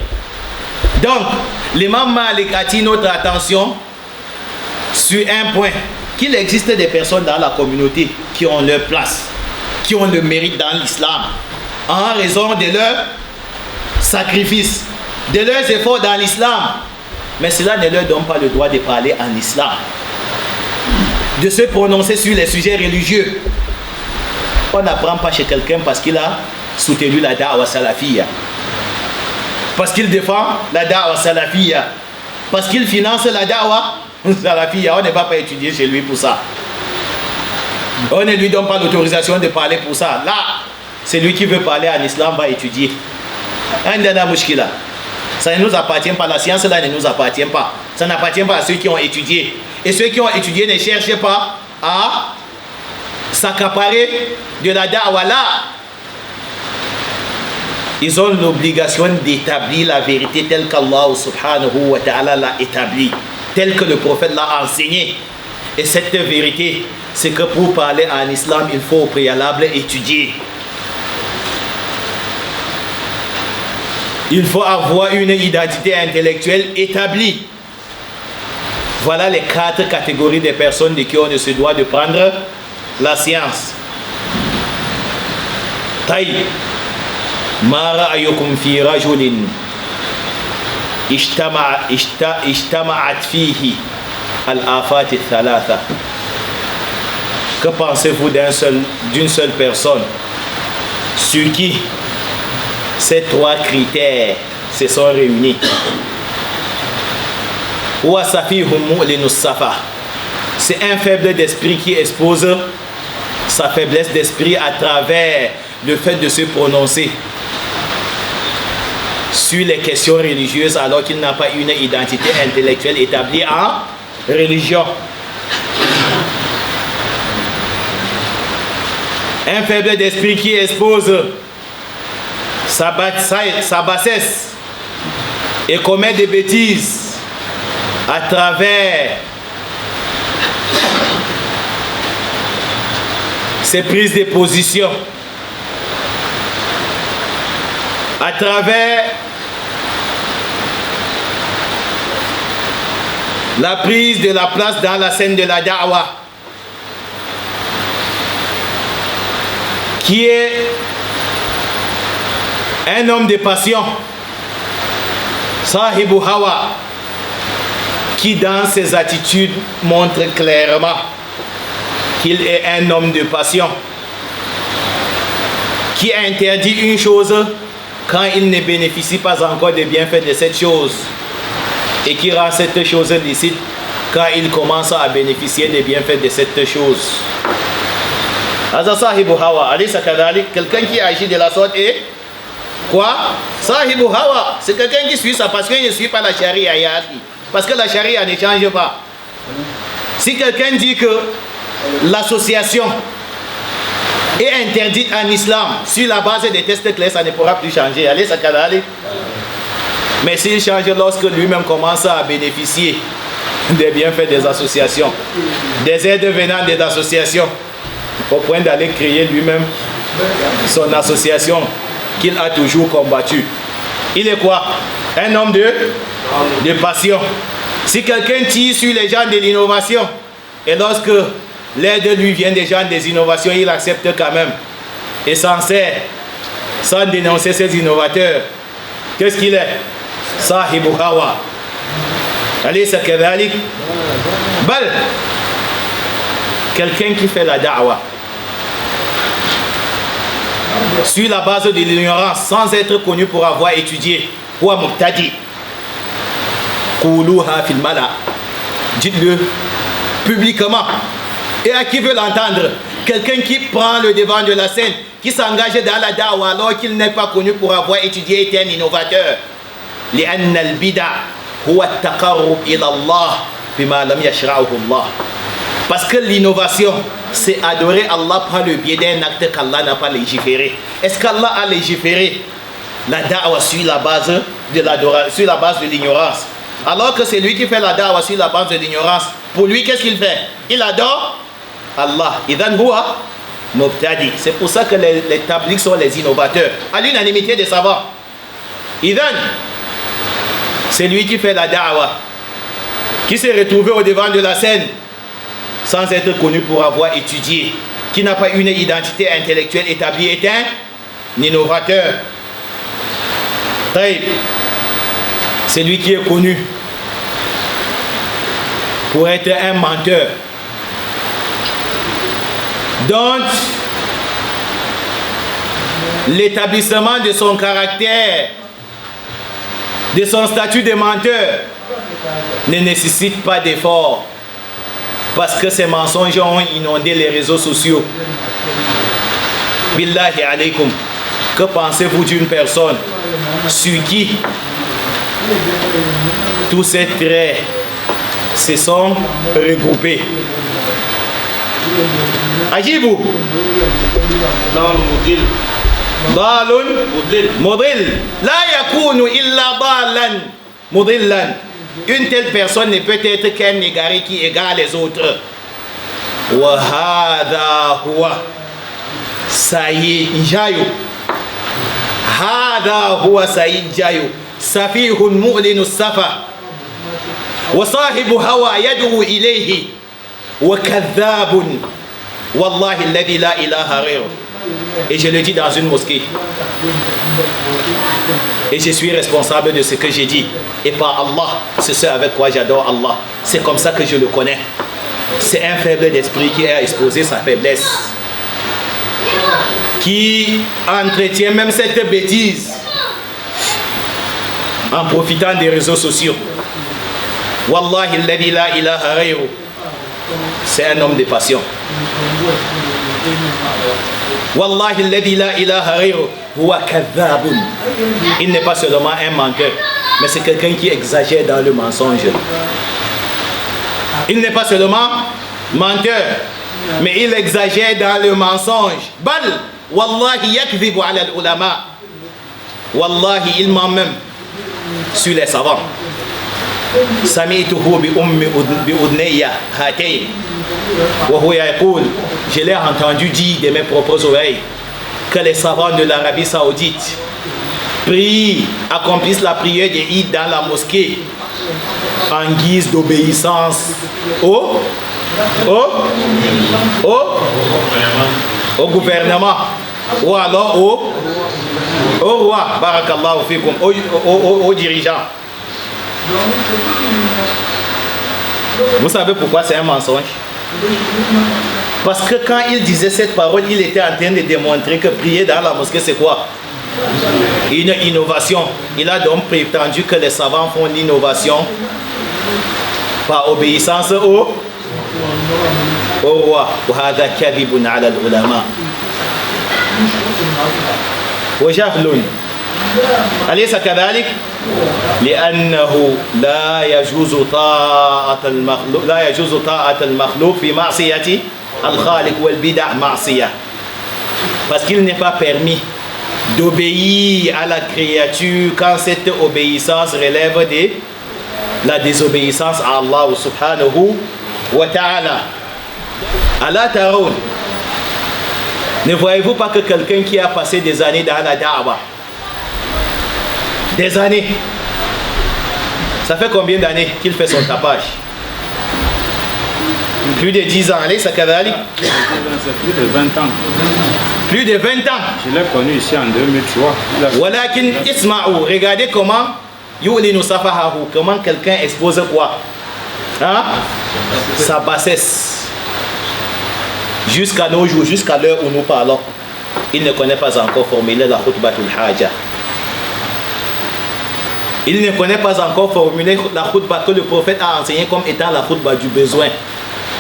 S3: Donc, l'imam Malik attire notre attention sur un point, qu'il existe des personnes dans la communauté qui ont leur place, qui ont le mérite dans l'islam, en raison de leur sacrifice, de leurs efforts dans l'islam. Mais cela ne leur donne pas le droit de parler en islam, de se prononcer sur les sujets religieux. On n'apprend pas chez quelqu'un parce qu'il a soutenu la da'wa salafiyya, parce qu'il défend la da'wa salafiyya, parce qu'il finance la da'wa salafiyya. On ne va pas étudier chez lui pour ça. On ne lui donne pas l'autorisation de parler pour ça. Là, c'est lui qui veut parler en islam va étudier. Ça ne nous appartient pas. La science là ne nous appartient pas. Ça n'appartient pas à ceux qui ont étudié. Et ceux qui ont étudié ne cherchent pas à s'accaparer de la da'wa là. Ils ont l'obligation d'établir la vérité telle qu'Allah subhanahu wa ta'ala l'a établie, telle que le prophète l'a enseignée. Et cette vérité, c'est que pour parler en islam, il faut au préalable étudier. Il faut avoir une identité intellectuelle établie. Voilà les 4 catégories de personnes de qui on se doit de prendre la science. Taïb. ما رأيكم في رجل اجتمعت فيه الآفات الثلاثة. Que pensez-vous d'une seule personne sur qui ces 3 critères se sont réunis? C'est un faible d'esprit qui expose sa faiblesse d'esprit à travers le fait de se prononcer sur les questions religieuses alors qu'il n'a pas une identité intellectuelle établie en religion. Un faible d'esprit qui expose sa bassesse et commet des bêtises à travers ses prises de position, à travers la prise de la place dans la scène de la da'wa, qui est un homme de passion, Sahibu Hawa, qui dans ses attitudes montre clairement qu'il est un homme de passion, qui interdit une chose quand il ne bénéficie pas encore des bienfaits de cette chose et qui rend cette chose licite quand il commence à bénéficier des bienfaits de cette chose. Quelqu'un qui agit de la sorte est quoi? Sahibu hawa. C'est quelqu'un qui suit ça parce qu'il ne suit pas la charia. Parce que la charia ne change pas. Si quelqu'un dit que l'association est interdite en islam sur la base des tests clairs, ça ne pourra plus changer. Allez, ça va aller. Mais s'il change lorsque lui-même commence à bénéficier des bienfaits des associations, des aides venant des associations, au point d'aller créer lui-même son association qu'il a toujours combattu. Il est quoi? Un homme de passion. Si quelqu'un tire sur les gens de l'innovation, et lorsque l'aide lui vient des gens des innovations, il accepte quand même et s'en sert sans dénoncer ces innovateurs. Qu'est-ce qu'il est? Sahibu hawa. Alaysa kadhalik? Bal, quelqu'un qui fait la da'wa sur la base de l'ignorance sans être connu pour avoir étudié, ou muqtadi. Quluha fil mala. Dites-le publiquement. Et à qui veut l'entendre? Quelqu'un qui prend le devant de la scène, qui s'engage dans la da'wa alors qu'il n'est pas connu pour avoir étudié et est un innovateur. لأن البدع هو التقرب إلى الله بما لم يشرعه الله. Parce que l'innovation, c'est adorer Allah par le biais d'un acte qu'Allah n'a pas légiféré. Est-ce qu'Allah a légiféré la da'wa sur la base de l'adoration, sur la base de l'ignorance? Alors que c'est lui qui fait la da'wa sur la base de l'ignorance. Pour lui, qu'est-ce qu'il fait? Il adore Allah. Idhan huwa mubtadi. C'est pour ça que les tablighs sont les innovateurs. À l'unanimité des savants. Idhan, c'est lui qui fait la da'wa, qui s'est retrouvé au devant de la scène sans être connu pour avoir étudié, qui n'a pas une identité intellectuelle établie, est un innovateur. C'est lui qui est connu pour être un menteur. Donc, l'établissement de son caractère, de son statut de menteur, ne nécessite pas d'effort parce que ces mensonges ont inondé les réseaux sociaux. Billahi alaykum, que pensez-vous d'une personne sur qui tous ces traits se sont regroupés? Ajibou Dalun Mudil. La yakunu illa dalan mudillan. Une telle personne ne peut être qu'un égaré qui égare les autres. Wa hadha huwa Sayyid Jayu. Hadha huwa Sayyid Jayu. Safihun mu'linu safa. Wa sahibu hawa yad'u ilayhi. Wa kadhabun. Wallahi alladhi la ilaha ghayruh. Et je le dis dans une mosquée. Et je suis responsable de ce que j'ai dit. Et par Allah, c'est ce avec quoi j'adore Allah. C'est comme ça que je le connais. C'est un faible d'esprit qui a exposé sa faiblesse, qui entretient même cette bêtise en profitant des réseaux sociaux. Wallahi alladhi la ilaha ghayruh. C'est un homme de passion. Wallahi alladhi la ilaha ghayruh huwa kadhabun. Il n'est pas seulement un menteur, mais c'est quelqu'un qui exagère dans le mensonge. Il n'est pas seulement menteur, mais il exagère dans le mensonge. Bal wallahi yakdhibu ala al-ulama. Wallahi, il ment même sur les savants. Sami'tuhu bi udnayya hatayn wa huwa yaqul. Je l'ai entendu dire de mes propres oreilles que les savants de l'Arabie Saoudite prient, accomplissent la prière de Eid dans la mosquée en guise d'obéissance au gouvernement ou alors au roi, barakallahu fikum, au dirigeant. Vous savez pourquoi c'est un mensonge? Parce que quand il disait cette parole, il était en train de démontrer que prier dans la mosquée, c'est quoi? Une innovation. Il a donc prétendu que les savants font l'innovation par obéissance au roi. وهذا كذب على العلماء وجهل أليس كذلك؟ لأنه لا يجوز طاعة المخلوق في معصية الخالق والبدع معصية. Parce qu'il n'est pas permis d'obéir à la créature quand cette obéissance relève de la désobéissance à Allah subhanahu wa ta'ala. Allah taroun. Ne voyez-vous pas que quelqu'un qui a passé des années dans la da'wah, des années, ça fait combien d'années qu'il fait son tapage? Plus de 10 ans, allez, ça kadalik?
S4: Plus de 20 ans.
S3: Plus de 20 ans.
S4: Je l'ai connu ici en 2003.
S3: Walakin isma'u, regardez comment yu'linu safahahu, comment quelqu'un expose quoi? Hein? Sa bassesse. Jusqu'à nos jours, jusqu'à l'heure où nous parlons, il ne connaît pas encore formulé la khutbatul haja. Il ne connaît pas encore formulé la khutba que le prophète a enseigné comme étant la khutba du besoin.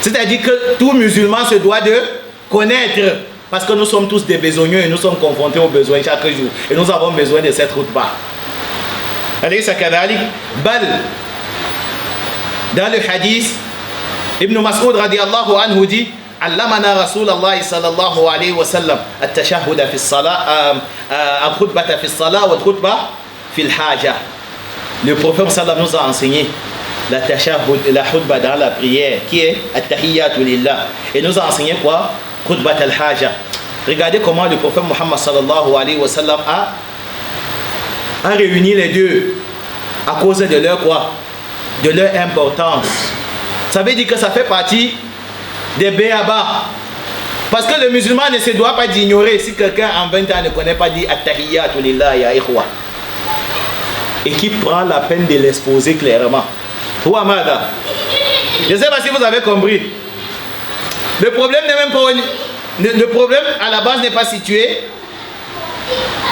S3: C'est-à-dire que tout musulman se doit de connaître, parce que nous sommes tous des besogneux et nous sommes confrontés aux besoins chaque jour. Et nous avons besoin de cette khutba. Alaysa kadhalik? Bal, dans le hadith, Ibn Mas'ud radiallahu anhu dit, علمنا رسول الله صلى الله عليه وسلم التشهد في الصلاة الخطبة في الصلاة والخطبة في الحاجة. Le prophète sallam nous a enseigné la tashahhud, la khutba dans la prière qui est at-tahiyyatu lillah, et nous a enseigné quoi? Khutbat al-haja. Regardez comment le prophète Muhammad sallallahu alayhi wa sallam a réuni les deux à cause de leur quoi? De leur importance. Ça veut dire que ça fait partie des béaba. Parce que le musulman ne se doit pas d'ignorer. Si quelqu'un en 20 ans ne connaît pas dit at-tahiyyatu lillah ya ikhwa, et qui prend la peine de l'exposer clairement. Je ne sais pas si vous avez compris. Le problème n'est même pas le problème à la base n'est pas situé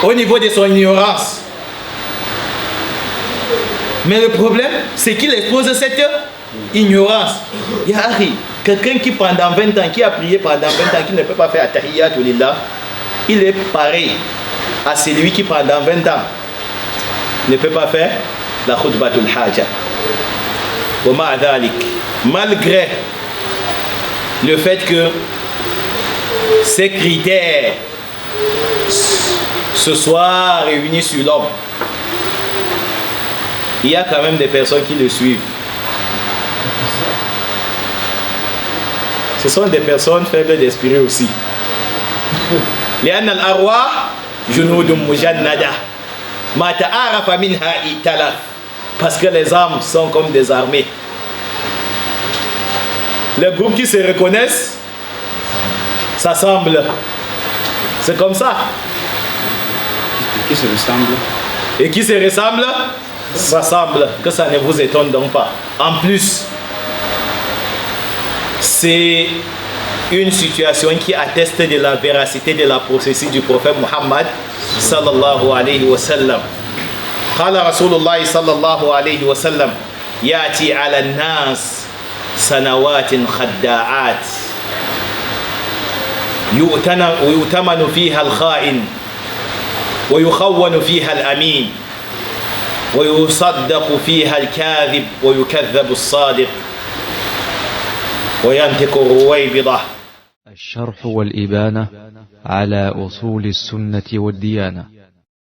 S3: au niveau de son ignorance. Mais le problème, c'est qu'il expose cette ignorance. Il y a quelqu'un qui pendant 20 ans, qui a prié pendant 20 ans, qui ne peut pas faire at-tahiyyatu lillah, il est pareil à celui qui pendant 20 ans ne peut pas faire la khutbatul haja. Malgré le fait que ces critères se soient réunis sur l'homme, il y a quand même des personnes qui le suivent. Ce sont des personnes faibles d'esprit aussi. لأن الأرواح جنود مجندة ما تعارف منها ائتلف. Parce que les âmes sont comme des armées. Les groupes qui se reconnaissent s'assemblent. C'est comme ça.
S4: Qui se ressemblent.
S3: Et qui se ressemblent s'assemblent. Que ça ne vous étonne donc pas. En plus, c'est une situation qui atteste de la véracité de la prophétie du prophète Muhammad sallallahu alayhi wa sallam. قال رسول الله صلى الله عليه وسلم يأتي على الناس سنوات خداعات يؤتمن فيها الخائن ويخون فيها الأمين ويصدق فيها الكاذب ويكذب الصادق وينطق الرويبضة.
S1: الشرح والإبانة على أصول السنة والديانة.